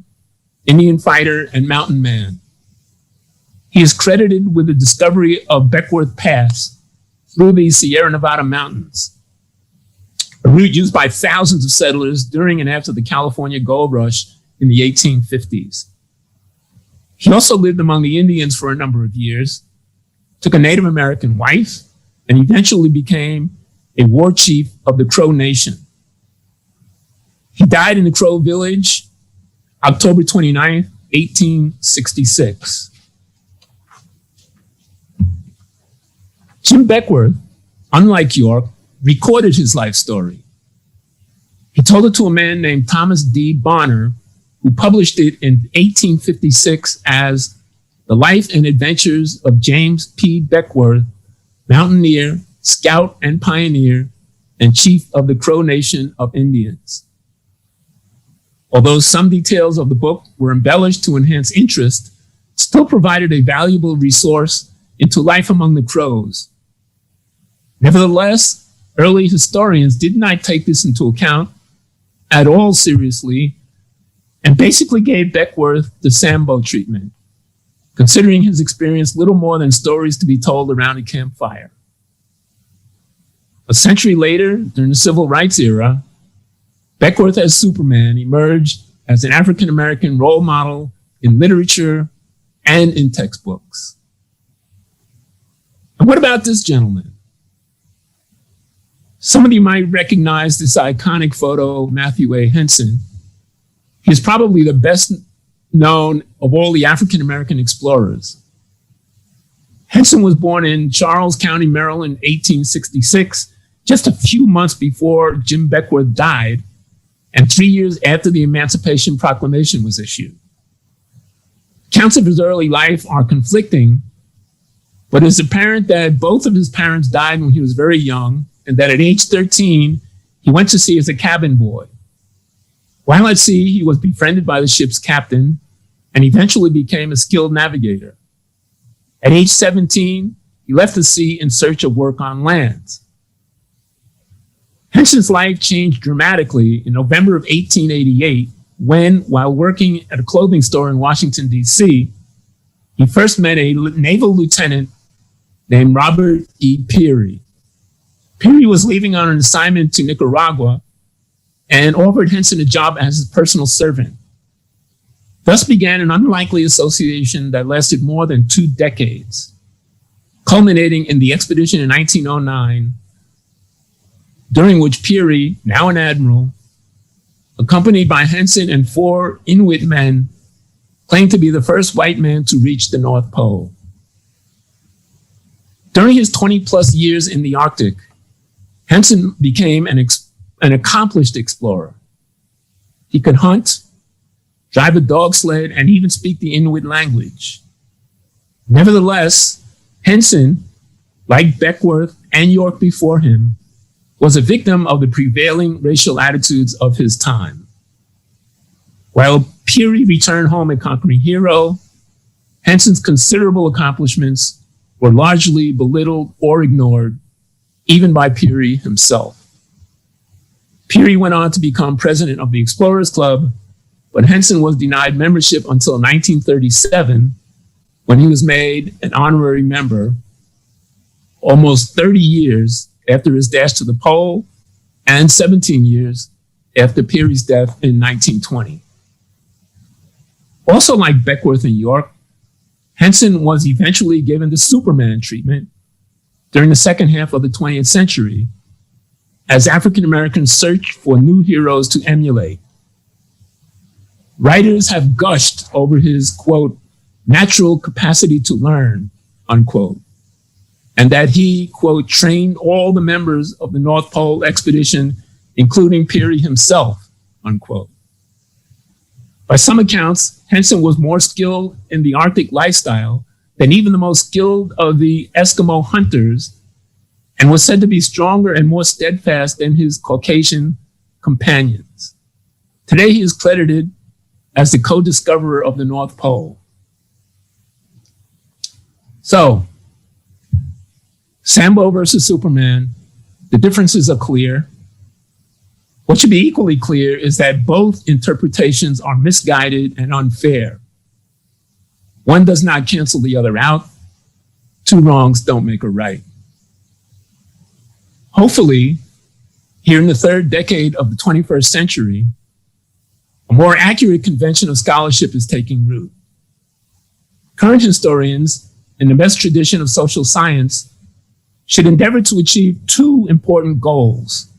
Indian fighter, and mountain man. He is credited with the discovery of Beckworth Pass through the Sierra Nevada mountains, a route used by thousands of settlers during and after the California gold rush in the 1850s. He also lived among the Indians for a number of years, took a Native American wife, and eventually became a war chief of the Crow Nation. He died in the Crow village, October 29th, 1866. Jim Beckworth, unlike York, recorded his life story. He told it to a man named Thomas D. Bonner, who published it in 1856 as The Life and Adventures of James P. Beckworth, Mountaineer, Scout and Pioneer, and Chief of the Crow Nation of Indians. Although some details of the book were embellished to enhance interest, it still provided a valuable resource into life among the Crows. Nevertheless, early historians did not take this into account at all seriously and basically gave Beckworth the Sambo treatment, considering his experience little more than stories to be told around a campfire. A century later, during the Civil Rights era, Beckworth as Superman emerged as an African-American role model in literature and in textbooks. And what about this gentleman? Some of you might recognize this iconic photo of Matthew A. Henson. He's probably the best known of all the African-American explorers. Henson was born in Charles County, Maryland, 1866, just a few months before Jim Beckworth died, and 3 years after the Emancipation Proclamation was issued. Accounts of his early life are conflicting, but it's apparent that both of his parents died when he was very young, and that at age 13, he went to sea as a cabin boy. While at sea, he was befriended by the ship's captain and eventually became a skilled navigator. At age 17, he left the sea in search of work on land. Henson's life changed dramatically in November of 1888 when, while working at a clothing store in Washington, D.C., he first met a naval lieutenant named Robert E. Peary. Peary was leaving on an assignment to Nicaragua and offered Henson a job as his personal servant. Thus began an unlikely association that lasted more than 2 decades, culminating in the expedition in 1909, during which Peary, now an admiral, accompanied by Henson and 4 Inuit men, claimed to be the first white man to reach the North Pole. During his 20-plus years in the Arctic, Henson became an accomplished explorer. He could hunt, drive a dog sled, and even speak the Inuit language. Nevertheless, Henson, like Beckworth and York before him, was a victim of the prevailing racial attitudes of his time. While Peary returned home a conquering hero, Henson's considerable accomplishments were largely belittled or ignored, even by Peary himself. Peary went on to become president of the Explorers Club, but Henson was denied membership until 1937, when he was made an honorary member, almost 30 years after his dash to the pole and 17 years after Peary's death in 1920. Also like Beckworth and York, Henson was eventually given the Superman treatment during the second half of the 20th century as African Americans searched for new heroes to emulate. Writers have gushed over his, quote, natural capacity to learn, unquote, and that he, quote, trained all the members of the North Pole expedition, including Peary himself, unquote. By some accounts, Henson was more skilled in the Arctic lifestyle than even the most skilled of the Eskimo hunters, and was said to be stronger and more steadfast than his Caucasian companions. Today, he is credited as the co-discoverer of the North Pole. So, Sambo versus Superman, the differences are clear. What should be equally clear is that both interpretations are misguided and unfair. One does not cancel the other out. Two wrongs don't make a right. Hopefully, here in the third decade of the 21st century, a more accurate convention of scholarship is taking root. Current historians, in the best tradition of social science, should endeavor to achieve two important goals.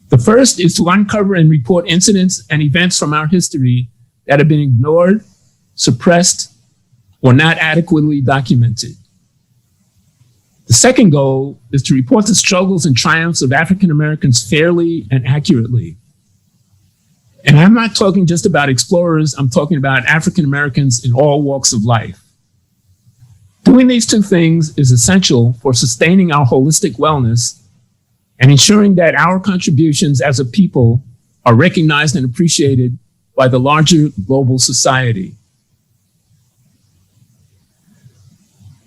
The first is to uncover and report incidents and events from our history that have been ignored, suppressed, or not adequately documented. The second goal is to report the struggles and triumphs of African Americans fairly and accurately. And I'm not talking just about explorers, I'm talking about African Americans in all walks of life. Doing these two things is essential for sustaining our holistic wellness and ensuring that our contributions as a people are recognized and appreciated by the larger global society.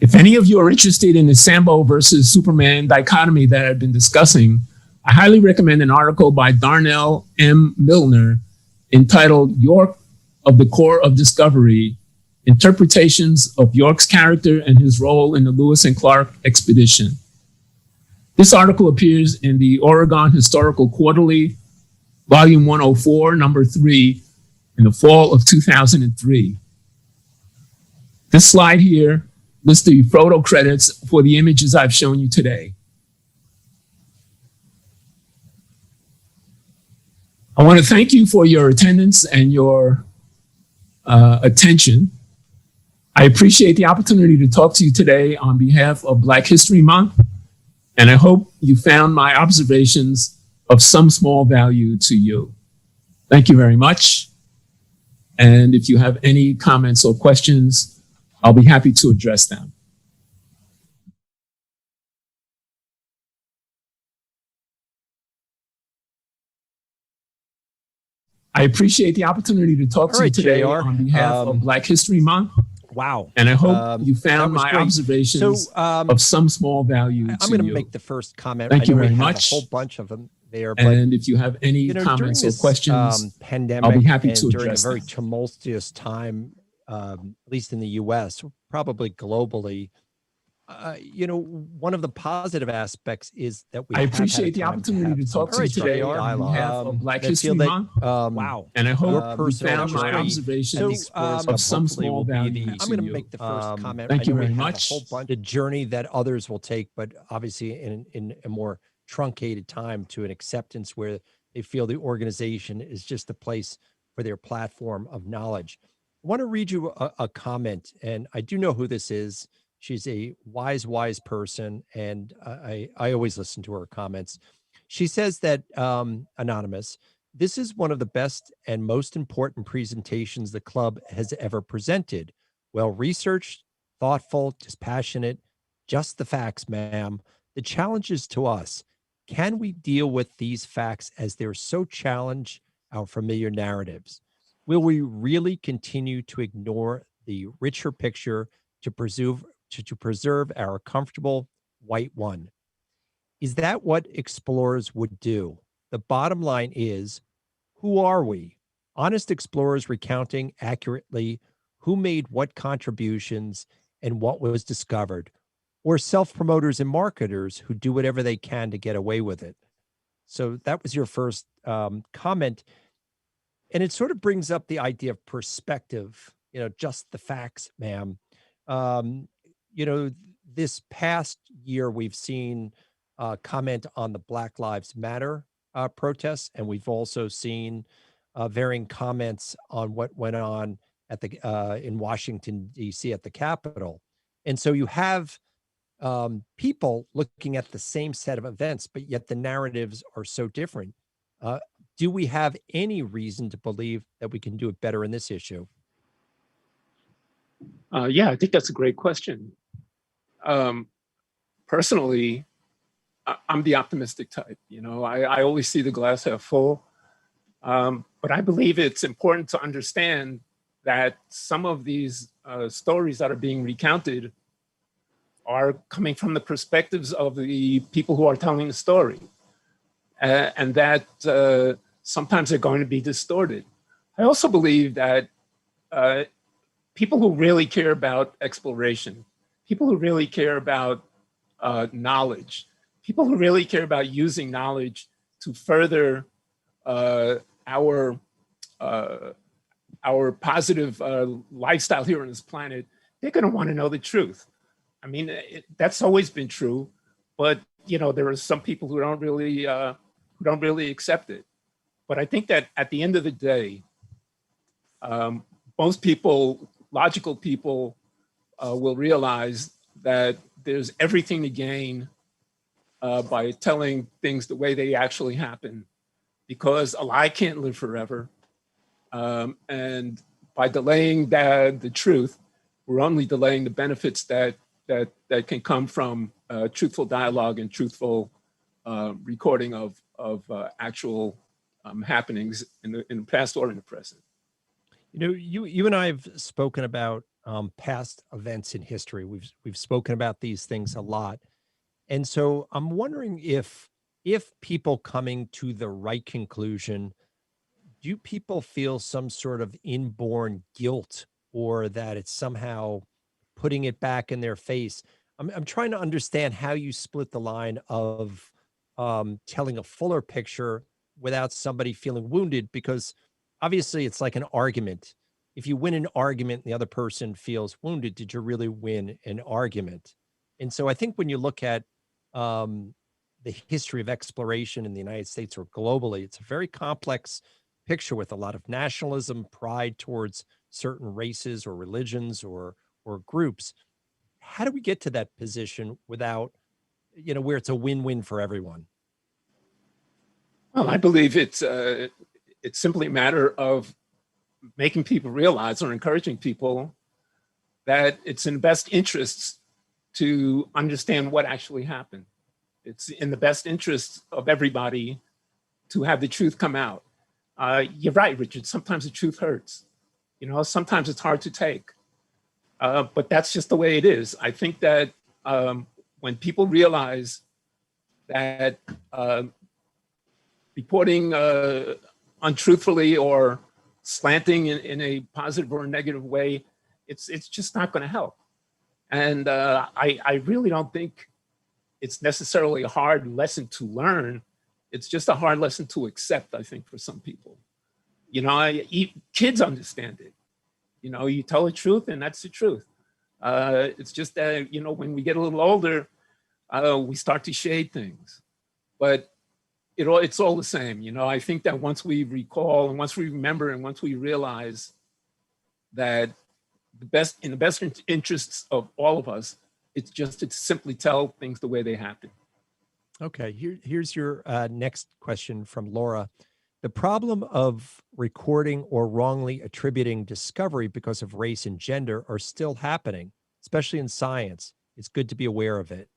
If any of you are interested in the Sambo versus Superman dichotomy that I've been discussing, I highly recommend an article by Darnell M. Milner entitled York of the Core of Discovery, Interpretations of York's Character and His Role in the Lewis and Clark Expedition. This article appears in the Oregon Historical Quarterly, Volume 104, Number 3, in the fall of 2003. This slide here lists the photo credits for the images I've shown you today. I want to thank you for your attendance and your attention. I appreciate the opportunity to talk to you today on behalf of Black History Month, and I hope you found my observations of some small value to you. Thank you very much. And if you have any comments or questions, I'll be happy to address them. I appreciate the opportunity to talk to you today on behalf of Black History Month. Wow. And I hope you found my great. observations of some small value to you. I'm going to make the first comment. Thank you I know very we have much. a whole bunch of them there. But, and if you have any comments or questions, pandemic, I'll be happy and to during a address very them. tumultuous time, at least in the U.S., probably globally, one of the positive aspects is that I appreciate the opportunity to talk to you today on behalf of Black History Month. Wow. And I hope your you found my personal observations of some small value I'm going to make the first comment. Thank I you know very we have much. A whole bunch of journey that others will take, but obviously in a more truncated time to an acceptance where they feel the organization is just a place for their platform of knowledge. I want to read you a comment, and I do know who this is. She's a wise person, and I always listen to her comments. She says that, anonymous, This is one of the best and most important presentations the club has ever presented. Well researched, thoughtful, dispassionate, just the facts, ma'am. The challenge is to us. Can we deal with these facts as they're so challenge our familiar narratives? Will we really continue to ignore the richer picture to preserve our comfortable white one? Is that what explorers would do? The bottom line is, who are we? Honest explorers recounting accurately who made what contributions and what was discovered, or self promoters and marketers who do whatever they can to get away with it. So that was your first comment. And it sort of brings up the idea of perspective, just the facts, ma'am. Um, this past year, we've seen comment on the Black Lives Matter protests, and we've also seen varying comments on what went on at the in Washington D.C. at the Capitol. And so you have people looking at the same set of events, but yet the narratives are so different. Uh, do we have any reason to believe that we can do it better in this issue? Yeah, I think that's a great question. Um, Personally, I'm the optimistic type. I always see the glass half full. But I believe it's important to understand that some of these stories that are being recounted are coming from the perspectives of the people who are telling the story, and that sometimes they're going to be distorted. I also believe that people who really care about exploration, people who really care about knowledge, people who really care about using knowledge to further our positive lifestyle here on this planet, they're going to want to know the truth. I mean, that's always been true, but there are some people who don't really accept it. But I think that at the end of the day, most people, logical people, will realize that there's everything to gain by telling things the way they actually happen, because a lie can't live forever. And by delaying the truth, we're only delaying the benefits that can come from truthful dialogue and truthful recording of actual happenings in the past or in the present. You and I have spoken about past events in history. We've spoken about these things a lot, and so I'm wondering if people coming to the right conclusion, do people feel some sort of inborn guilt, or that it's somehow putting it back in their face? I'm trying to understand how you split the line of telling a fuller picture without somebody feeling wounded, because obviously it's like an argument. If you win an argument and the other person feels wounded, did you really win an argument? And so I think when you look at um, the history of exploration in the United States or globally, it's a very complex picture with a lot of nationalism, pride towards certain races or religions or groups. How do we get to that position without, where it's a win-win for everyone? Well, I believe it's simply a matter of making people realize, or encouraging people, that it's in the best interests to understand what actually happened. It's in the best interests of everybody to have the truth come out. You're right, Richard. Sometimes the truth hurts. Sometimes it's hard to take. But that's just the way it is. I think that when people realize that reporting untruthfully or slanting in a positive or a negative way, it's just not going to help. And I really don't think it's necessarily a hard lesson to learn. It's just a hard lesson to accept, I think, for some people. Kids understand it. You tell the truth, and that's the truth. It's just that, when we get a little older, we start to shade things. But it's all the same. I think that once we recall, and once we remember, and once we realize that in the best interests of all of us, it's just to simply tell things the way they happen. Okay, here's your next question from Laura. The problem of recording or wrongly attributing discovery because of race and gender are still happening, especially in science. It's good to be aware of it.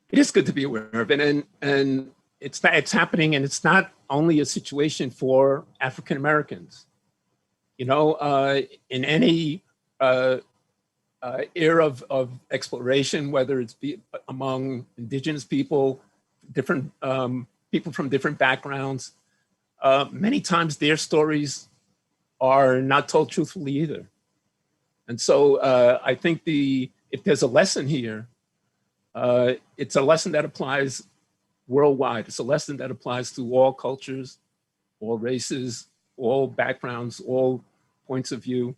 It is good to be aware of it, and it's happening, and it's not only a situation for African Americans. You know, in any era of exploration, whether it's among indigenous people, different people from different backgrounds, many times their stories are not told truthfully either. And so I think if there's a lesson here, it's a lesson that applies worldwide. It's a lesson that applies to all cultures, all races, all backgrounds, all points of view.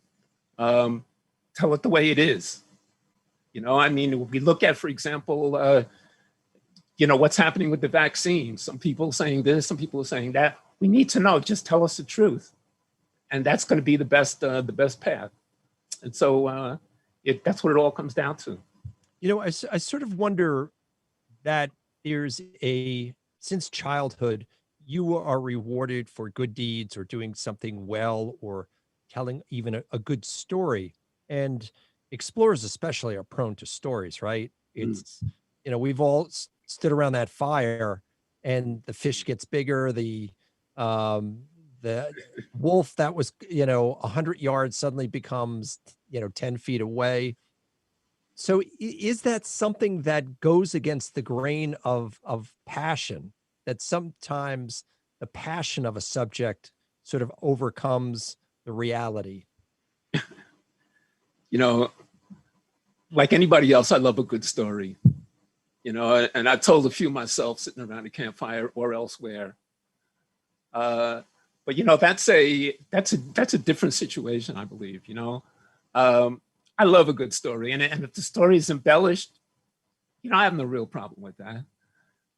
Tell it the way it is. You know, I mean, we look at, for example, you know, what's happening with the vaccine. Some people saying this, some people are saying that. We need to know, just tell us the truth. And that's going to be the best path. And so that's what it all comes down to. You know, I sort of wonder that since childhood, you are rewarded for good deeds or doing something well or telling even a good story. And explorers especially are prone to stories, right? It's, you know, we've all stood around that fire and the fish gets bigger. The wolf that was, you know, 100 yards suddenly becomes, you know, 10 feet away. So is that something that goes against the grain of passion, that sometimes the passion of a subject sort of overcomes the reality? You know, like anybody else, I love a good story. You know, and I've told a few myself sitting around a campfire or elsewhere. But you know, that's a different situation, I believe. You know, I love a good story, and if the story is embellished, you know, I have no real problem with that.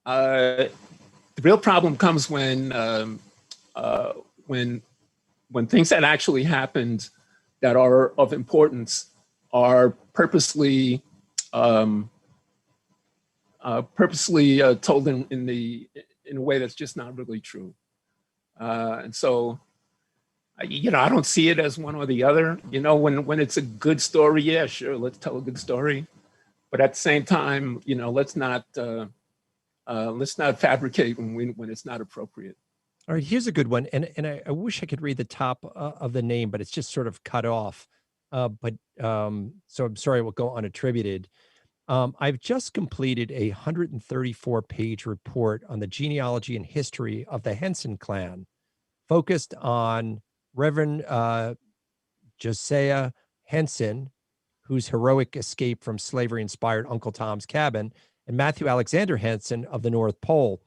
The real problem comes when things that actually happened that are of importance are purposely told in a way that's just not really true. And so, you know, I don't see it as one or the other. You know, when it's a good story, yeah, sure, let's tell a good story. But at the same time, you know, let's not fabricate when it's not appropriate. All right, here's a good one, and I wish I could read the top of the name, but it's just sort of cut off. So I'm sorry, it will go unattributed. I've just completed a 134-page report on the genealogy and history of the Henson clan, focused on Reverend Josiah Henson, whose heroic escape from slavery inspired Uncle Tom's Cabin, and Matthew Alexander Henson of the North Pole.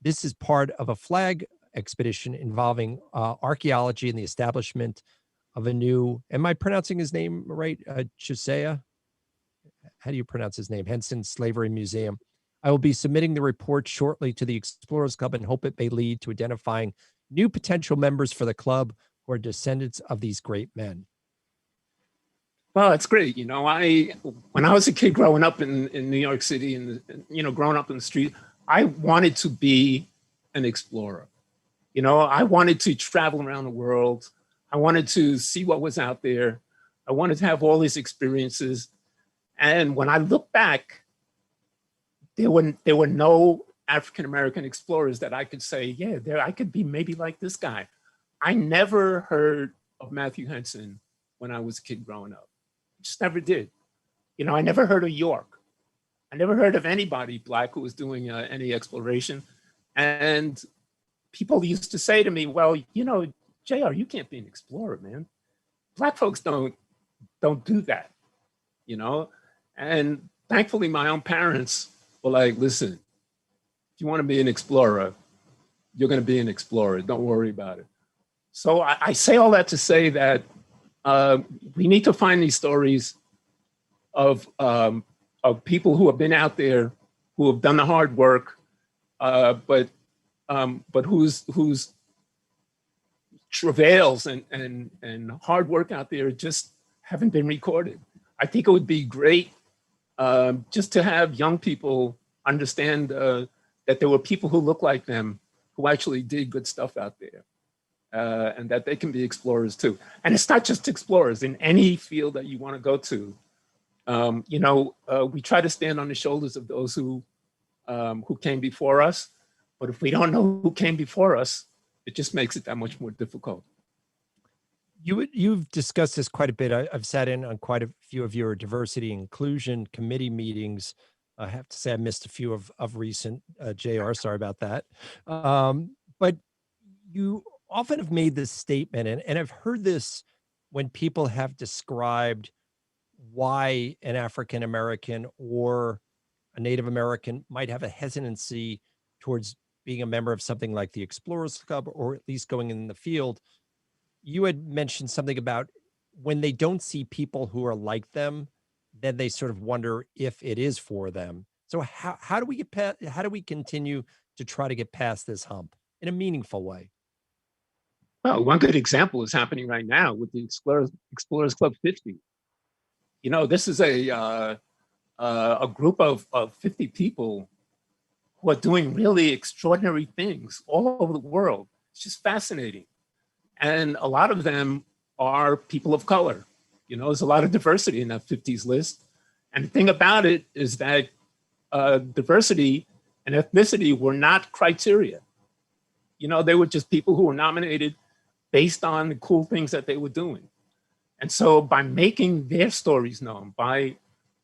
This is part of a flag expedition involving archaeology and the establishment of a new, am I pronouncing his name right? Josiah? How do you pronounce his name? Henson Slavery Museum. I will be submitting the report shortly to the Explorers Club and hope it may lead to identifying new potential members for the club who are descendants of these great men. Well, it's great. You know, when I was a kid growing up in New York City and, you know, growing up in the street, I wanted to be an explorer. You know, I wanted to travel around the world. I wanted to see what was out there. I wanted to have all these experiences. And when I look back, there were no African-American explorers that I could say, yeah, I could be maybe like this guy. I never heard of Matthew Henson when I was a kid growing up. Just never did. You know, I never heard of York. I never heard of anybody Black who was doing any exploration. And people used to say to me, well, you know, JR, you can't be an explorer, man. Black folks don't do that, you know? And thankfully, my own parents were like, listen, if you want to be an explorer, you're going to be an explorer. Don't worry about it. So I say all that to say that we need to find these stories of people who have been out there, who have done the hard work, but whose travails and hard work out there just haven't been recorded. I think it would be great just to have young people understand that there were people who look like them who actually did good stuff out there, and that they can be explorers too. And it's not just explorers in any field that you want to go to. We try to stand on the shoulders of those who came before us, but if we don't know who came before us, it just makes it that much more difficult. You've discussed this quite a bit. I've sat in on quite a few of your diversity and inclusion committee meetings. I have to say I missed a few of recent. JR, sorry about that. But you often have made this statement, and I've heard this when people have described why an African American or a Native American might have a hesitancy towards being a member of something like the Explorers Club, or at least going in the field. You had mentioned something about when they don't see people who are like them, then they sort of wonder if it is for them. So how do we get past, how do we continue to try to get past this hump in a meaningful way? Well, one good example is happening right now with the Explorers Club 50. This is a group of 50 people who are doing really extraordinary things all over the world. It's just fascinating. And a lot of them are people of color. There's a lot of diversity in that 50s list. And the thing about it is that diversity and ethnicity were not criteria. They were just people who were nominated based on the cool things that they were doing. And so by making their stories known, by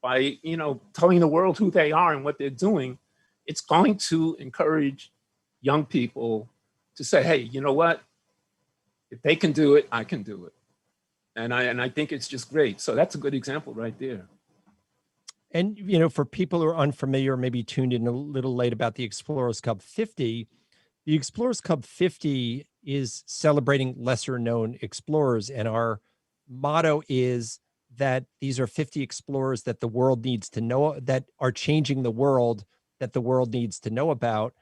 telling the world who they are and what they're doing, it's going to encourage young people to say, hey, you know what? If they can do it, I can do it. And I think it's just great. So that's a good example right there. And, for people who are unfamiliar, maybe tuned in a little late about the Explorers Club 50, the Explorers Club 50 is celebrating lesser known explorers. And our motto is that these are 50 explorers that the world needs to know, that are changing the world, that the world needs to know about.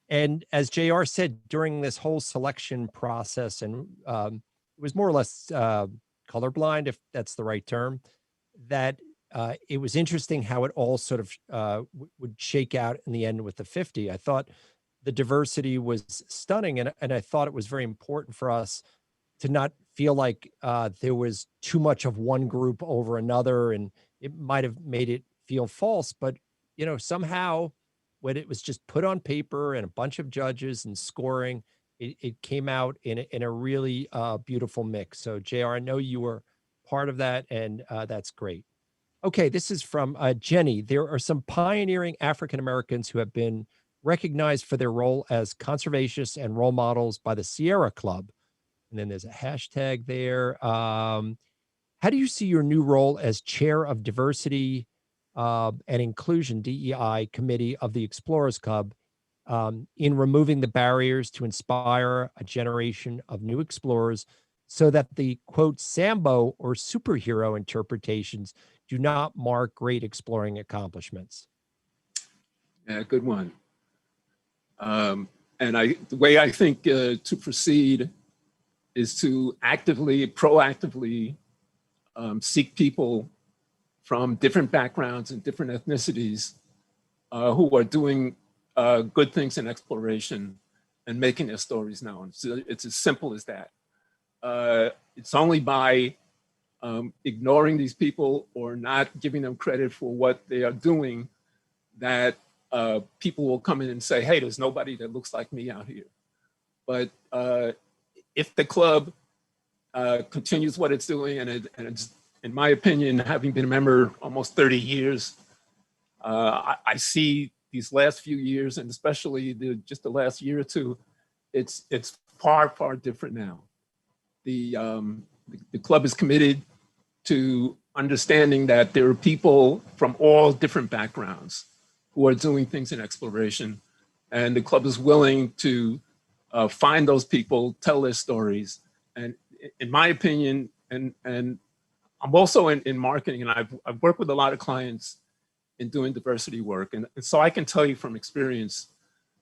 And as JR said, during this whole selection process, and it was more or less colorblind, if that's the right term, that it was interesting how it all sort of would shake out in the end with the 50. I thought the diversity was stunning, and I thought it was very important for us to not feel like there was too much of one group over another, and it might have made it feel false. But, somehow when it was just put on paper and a bunch of judges and scoring, it came out in a really beautiful mix. So JR, I know you were part of that, and that's great. Okay, this is from Jenny. There are some pioneering African Americans who have been recognized for their role as conservationists and role models by the Sierra Club. And then there's a hashtag there. How do you see your new role as chair of diversity and inclusion, DEI, committee of the Explorers Club in removing the barriers to inspire a generation of new explorers so that the, quote, Sambo or superhero interpretations do not mark great exploring accomplishments? Yeah, good one. And the way I think to proceed is to proactively seek people from different backgrounds and different ethnicities who are doing good things in exploration and making their stories known. So it's as simple as that. It's only by ignoring these people or not giving them credit for what they are doing that people will come in and say, hey, there's nobody that looks like me out here. But if the club continues what it's doing, and it's, in my opinion, having been a member almost 30 years, I see these last few years, and especially just the last year or two, it's far, far different now. The club is committed to understanding that there are people from all different backgrounds who are doing things in exploration, and the club is willing to find those people, tell their stories. And in my opinion, and I'm also in marketing, and I've worked with a lot of clients in doing diversity work. And so I can tell you from experience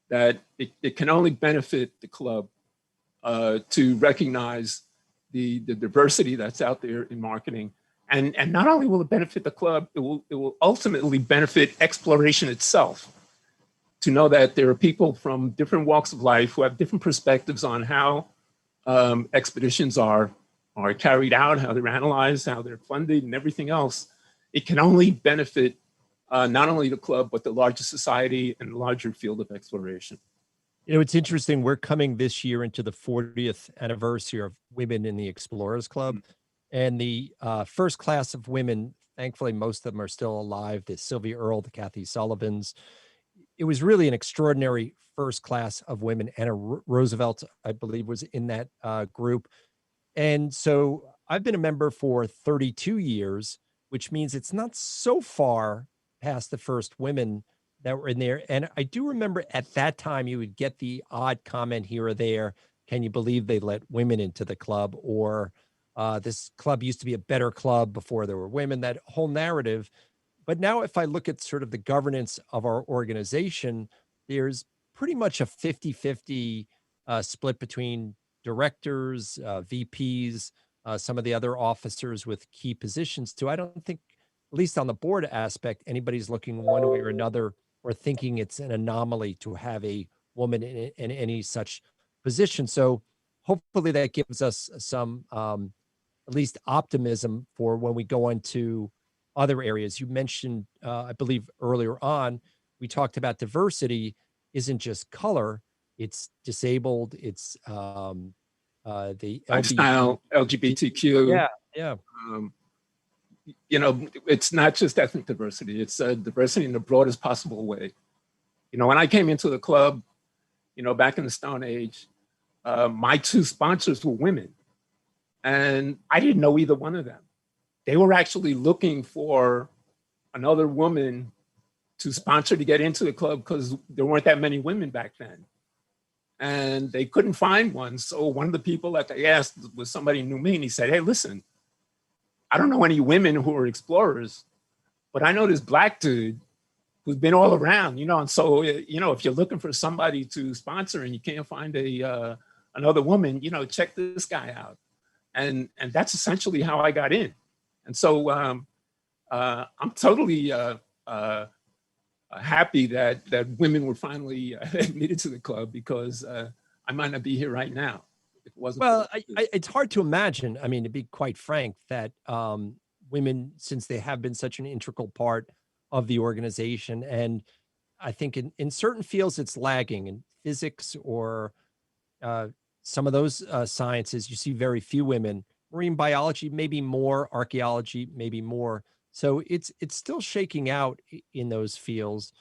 that it can only benefit the club to recognize the diversity that's out there in marketing. And not only will it benefit the club, it will ultimately benefit exploration itself. to know that there are people from different walks of life who have different perspectives on how expeditions are carried out, how they're analyzed, how they're funded, and everything else. It can only benefit not only the club, but the larger society and the larger field of exploration. You know, it's interesting. We're coming this year into the 40th anniversary of Women in the Explorers Club. And the first class of women, thankfully, most of them are still alive. The Sylvia Earle, the Kathy Sullivans. It was really an extraordinary first class of women. Anna Roosevelt, I believe, was in that group. And so I've been a member for 32 years, which means it's not so far past the first women that were in there. And I do remember at that time, you would get the odd comment here or there. Can you believe they let women into the club? Or this club used to be a better club before there were women, that whole narrative. But now if I look at sort of the governance of our organization, there's pretty much a 50-50 split between directors, VPs, some of the other officers with key positions too. I don't think, at least on the board aspect, anybody's looking one way or another or thinking it's an anomaly to have a woman in any such position. So hopefully that gives us some at least optimism for when we go into other areas. You mentioned, I believe earlier on, we talked about diversity isn't just color, it's disabled, it's the lifestyle, LGBTQ. Yeah, yeah. You know, it's not just ethnic diversity, it's diversity in the broadest possible way. You know, when I came into the club, you know, back in the Stone Age, my two sponsors were women, and I didn't know either one of them. They were actually looking for another woman to sponsor to get into the club because there weren't that many women back then. And they couldn't find one. So one of the people that they asked was somebody who knew me, and he said, hey, listen, I don't know any women who are explorers, but I know this black dude who's been all around, you know, and so, you know, if you're looking for somebody to sponsor and you can't find another woman, you know, check this guy out. And that's essentially how I got in. And so I'm totally happy that women were finally admitted to the club, because I might not be here right now if it wasn't. Well, it's hard to imagine, I mean, to be quite frank, that women, since they have been such an integral part of the organization, and I think in certain fields it's lagging, in physics or some of those sciences, you see very few women. Marine biology, maybe more. Archaeology, maybe more. So it's still shaking out in those fields.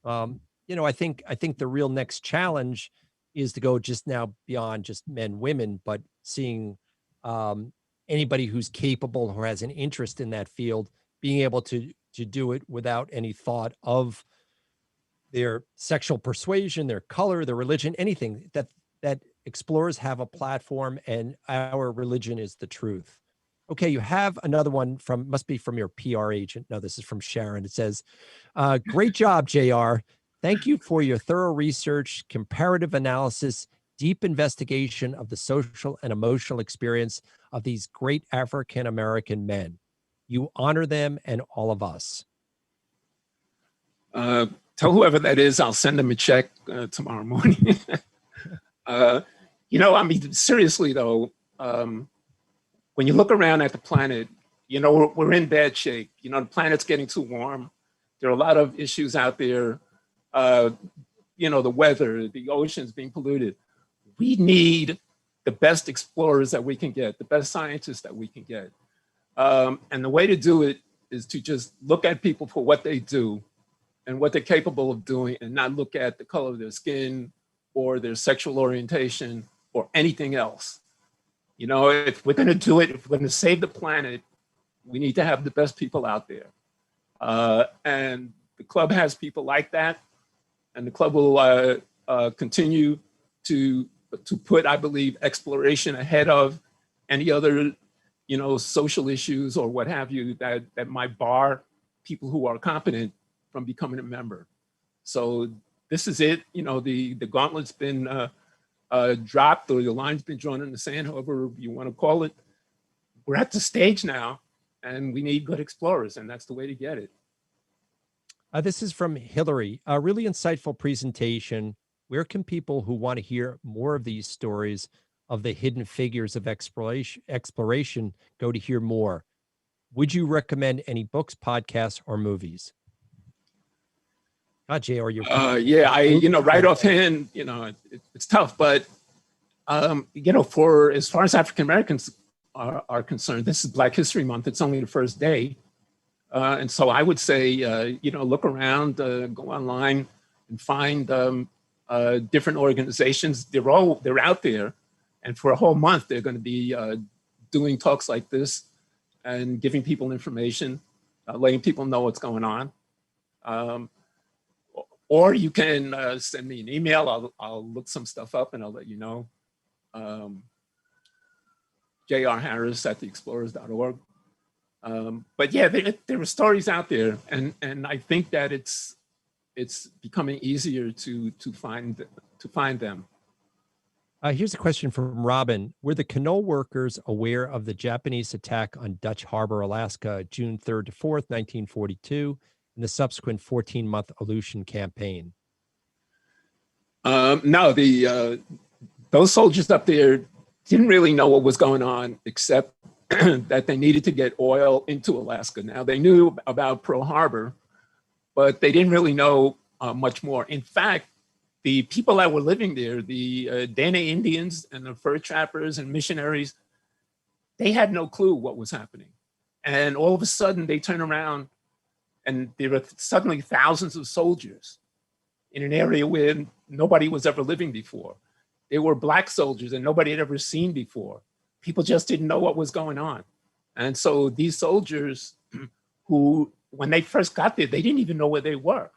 You know, I think the real next challenge is to go just now beyond just men, women, but seeing anybody who's capable, who has an interest in that field, being able to do it without any thought of their sexual persuasion, their color, their religion, anything. That explorers have a platform, and our religion is the truth. Okay, you have another one must be from your PR agent. No, this is from Sharon. It says, great job, JR. Thank you for your thorough research, comparative analysis, deep investigation of the social and emotional experience of these great African-American men. You honor them and all of us. Tell whoever that is, I'll send them a check tomorrow morning. You know, I mean, seriously though, when you look around at the planet, you know, we're in bad shape. You know, the planet's getting too warm. There are a lot of issues out there. You know, the weather, the oceans being polluted. We need the best explorers that we can get, the best scientists that we can get. And the way to do it is to just look at people for what they do and what they're capable of doing, and not look at the color of their skin or their sexual orientation or anything else. You know, if we're going to do it, if we're going to save the planet, we need to have the best people out there. And the club has people like that, and the club will continue to put, I believe, exploration ahead of any other, you know, social issues or what have you that might bar people who are competent from becoming a member. So this is it. You know, the gauntlet's been dropped, or the line's been drawn in the sand, however you want to call it. We're at the stage now, and we need good explorers, and that's the way to get it. This is from Hillary. A really insightful presentation. Where can people who want to hear more of these stories of the hidden figures of exploration go to hear more? Would you recommend any books, podcasts, or movies? God, Jay, are you? Yeah, right offhand, it's tough, but for as far as African Americans are concerned, this is Black History Month. It's only the first day. And so I would say, look around, go online and find different organizations. They're out there. And for a whole month, they're going to be doing talks like this and giving people information, letting people know what's going on. Or you can send me an email. I'll look some stuff up and I'll let you know. jrharris@theexplorers.org. But yeah, there are stories out there, and I think that it's becoming easier to find them. Here's a question from Robin. Were the Canol workers aware of the Japanese attack on Dutch Harbor, Alaska, June 3rd to 4th, 1942, and the subsequent 14-month Aleutian campaign? No, those soldiers up there didn't really know what was going on, except that they needed to get oil into Alaska. Now, they knew about Pearl Harbor, but they didn't really know much more. In fact, the people that were living there, the Dene Indians and the fur trappers and missionaries, they had no clue what was happening. And all of a sudden, they turn around and there were suddenly thousands of soldiers in an area where nobody was ever living before. They were Black soldiers and nobody had ever seen before. People just didn't know what was going on. And so these soldiers who, when they first got there, they didn't even know where they were.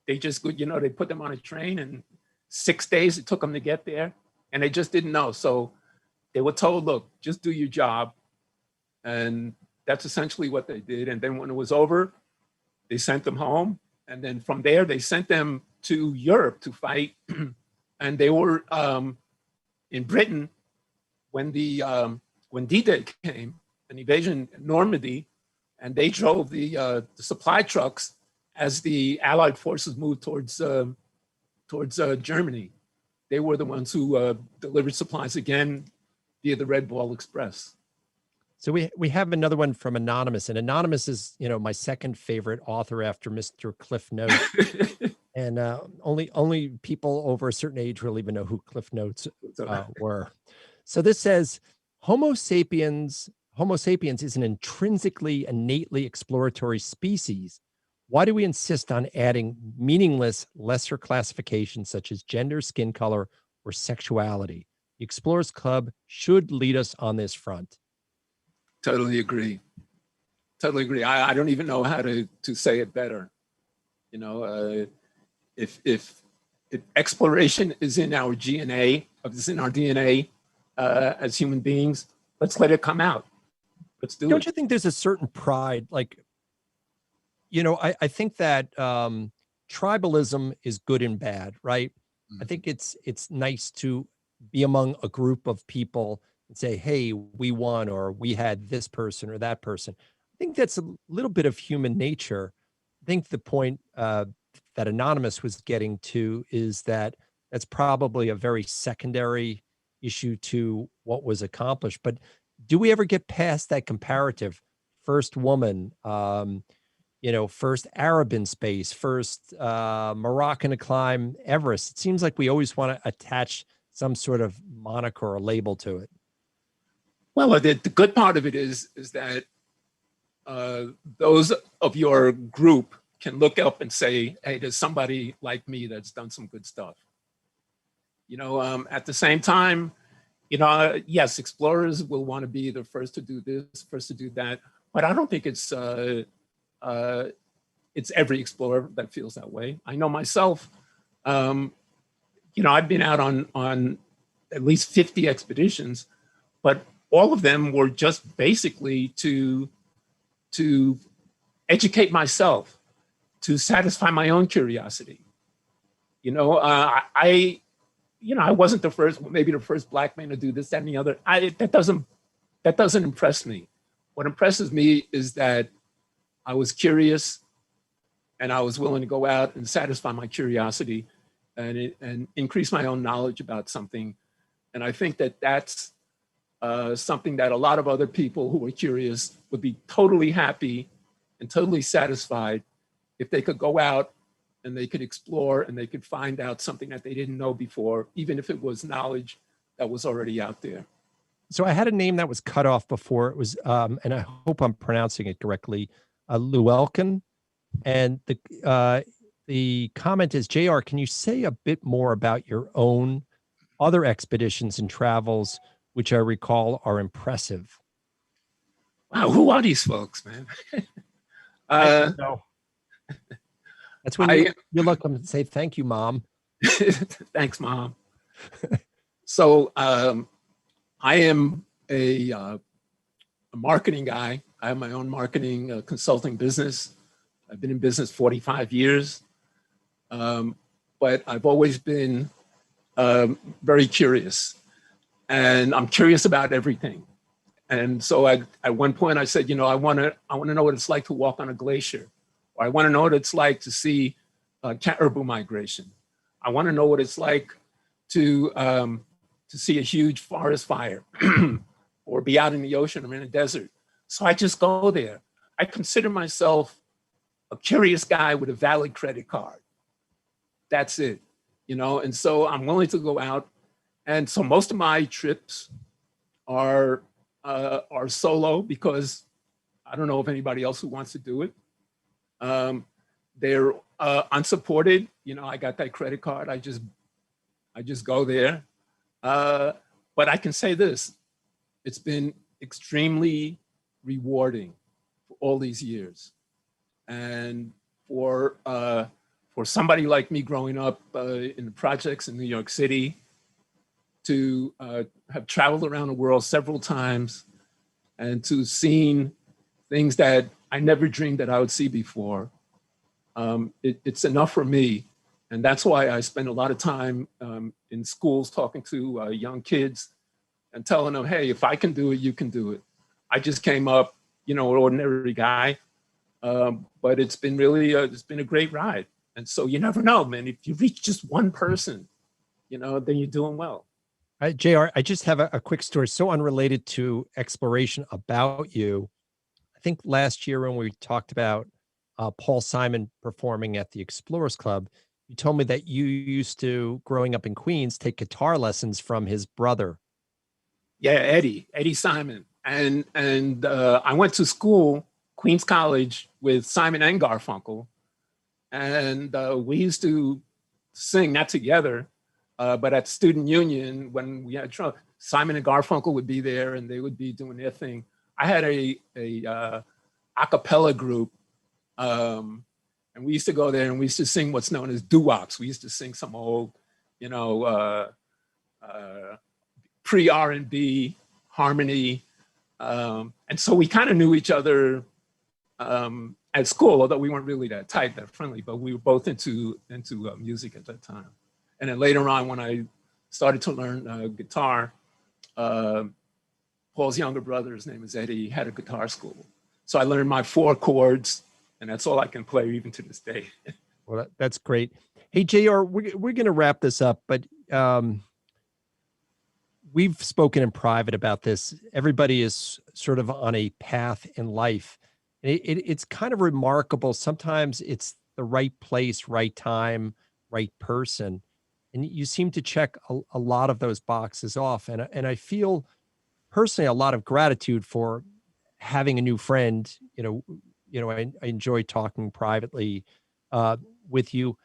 They just, they put them on a train, and 6 days it took them to get there, and they just didn't know. So they were told, look, just do your job. And that's essentially what they did. And then when it was over, they sent them home. And then from there, they sent them to Europe to fight. And they were in Britain when D-Day came, an invasion in Normandy, and they drove the supply trucks as the Allied forces moved towards Germany. They were the ones who delivered supplies again via the Red Ball Express. So we have another one from Anonymous, and Anonymous is, my second favorite author after Mr. Cliff Notes. And only people over a certain age will even know who Cliff Notes were. So this says, Homo sapiens is an intrinsically, innately exploratory species. Why do we insist on adding meaningless, lesser classifications such as gender, skin color, or sexuality? The Explorers Club should lead us on this front. Totally agree. I don't even know how to say it better. If exploration is in our DNA, is in our DNA as human beings, let's let it come out. Let's do it. Don't you think there's a certain pride? Like, I think that tribalism is good and bad, right? Mm-hmm. I think it's nice to be among a group of people and say, hey, we won, or we had this person or that person. I think that's a little bit of human nature. I think the point that Anonymous was getting to is that that's probably a very secondary issue to what was accomplished. But do we ever get past that comparative? First woman, first Arab in space, first Moroccan to climb Everest. It seems like we always want to attach some sort of moniker or label to it. Well, the good part of it is that those of your group can look up and say, hey, there's somebody like me that's done some good stuff. At the same time, yes, explorers will want to be the first to do this, first to do that, but I don't think it's every explorer that feels that way. I know myself, I've been out on at least 50 expeditions, but all of them were just basically to educate myself, to satisfy my own curiosity. I wasn't the first, maybe the first Black man to do this, that, and the other. That doesn't impress me. What impresses me is that I was curious, and I was willing to go out and satisfy my curiosity and increase my own knowledge about something. And I think that that's something that a lot of other people who are curious would be totally happy and totally satisfied if they could go out and they could explore and they could find out something that they didn't know before, even if it was knowledge that was already out there. So I had a name that was cut off before. It was, and I hope I'm pronouncing it correctly, Llewellyn. And the comment is, JR, can you say a bit more about your own other expeditions and travels, which I recall are impressive? Wow, who are these folks, man? I don't know. That's when you look up and say, thank you, Mom. Thanks, Mom. So I am a marketing guy. I have my own marketing consulting business. I've been in business 45 years, but I've always been very curious, and I'm curious about everything. And so at one point I said, I want to know what it's like to walk on a glacier, or I want to know what it's like to see caribou migration. I want to know what it's like to see a huge forest fire or be out in the ocean or in a desert. So I just go there. I consider myself a curious guy with a valid credit card. That's it, and so I'm willing to go out. And so most of my trips are solo because I don't know of anybody else who wants to do it. They're unsupported. I got that credit card. I just go there. But I can say this, it's been extremely rewarding for all these years. And for somebody like me growing up in the projects in New York City, to have traveled around the world several times and to seen things that I never dreamed that I would see before, it's enough for me. And that's why I spend a lot of time in schools talking to young kids and telling them, hey, if I can do it, you can do it. I just came up, an ordinary guy, but it's been really, it's been a great ride. And so you never know, man, if you reach just one person, then you're doing well. JR, I just have a quick story, so unrelated to exploration about you. I think last year when we talked about Paul Simon performing at the Explorers Club, you told me that you used to, growing up in Queens, take guitar lessons from his brother. Yeah, Eddie Simon. And I went to school, Queens College, with Simon and Garfunkel. And we used to sing, not together, but at student union, when we had trouble, Simon and Garfunkel would be there and they would be doing their thing. I had a cappella group, and we used to go there and we used to sing what's known as doo-wops. We used to sing some old, pre-R&B harmony. And so we kind of knew each other at school, although we weren't really that tight, that friendly, but we were both into music at that time. And then later on, when I started to learn guitar, Paul's younger brother, his name is Eddie, had a guitar school. So I learned my 4 chords, and that's all I can play even to this day. Well, that's great. Hey, JR, we're going to wrap this up, but we've spoken in private about this. Everybody is sort of on a path in life. It's kind of remarkable. Sometimes it's the right place, right time, right person. And you seem to check a lot of those boxes off. And I feel personally a lot of gratitude for having a new friend. I enjoy talking privately with you,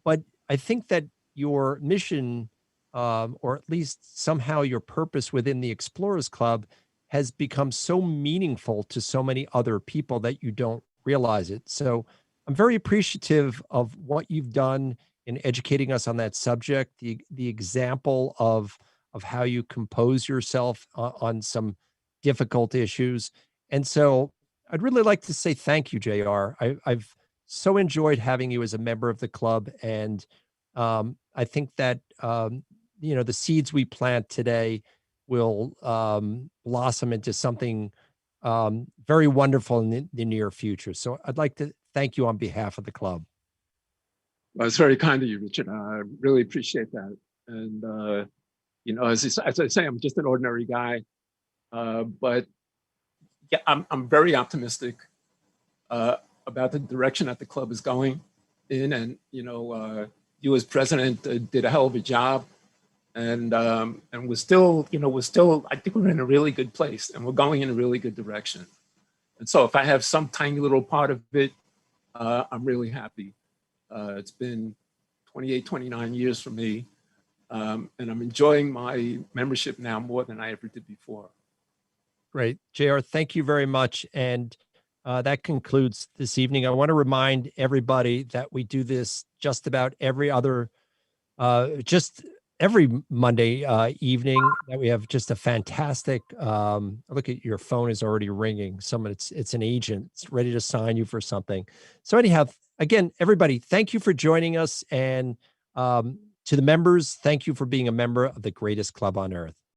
but I think that your mission, or at least somehow your purpose within the Explorers Club, has become so meaningful to so many other people that you don't realize it. So I'm very appreciative of what you've done in educating us on that subject, the example of how you compose yourself on some difficult issues. And so I'd really like to say thank you, JR. I've so enjoyed having you as a member of the club. And I think that, the seeds we plant today will blossom into something very wonderful in the near future. So I'd like to thank you on behalf of the club. Well, it's very kind of you, Richard. I really appreciate that. And, as I say, I'm just an ordinary guy. But yeah, I'm very optimistic about the direction that the club is going in. And, you as president did a hell of a job. And we're still, I think we're in a really good place and we're going in a really good direction. And so if I have some tiny little part of it, I'm really happy. It's been 28, 29 years for me. And I'm enjoying my membership now more than I ever did before. Great. JR, thank you very much. And that concludes this evening. I want to remind everybody that we do this just about every Monday evening, that we have just a fantastic, look at your phone is already ringing. It's an agent. It's ready to sign you for something. So anyhow, again, everybody, thank you for joining us. And to the members, thank you for being a member of the greatest club on earth.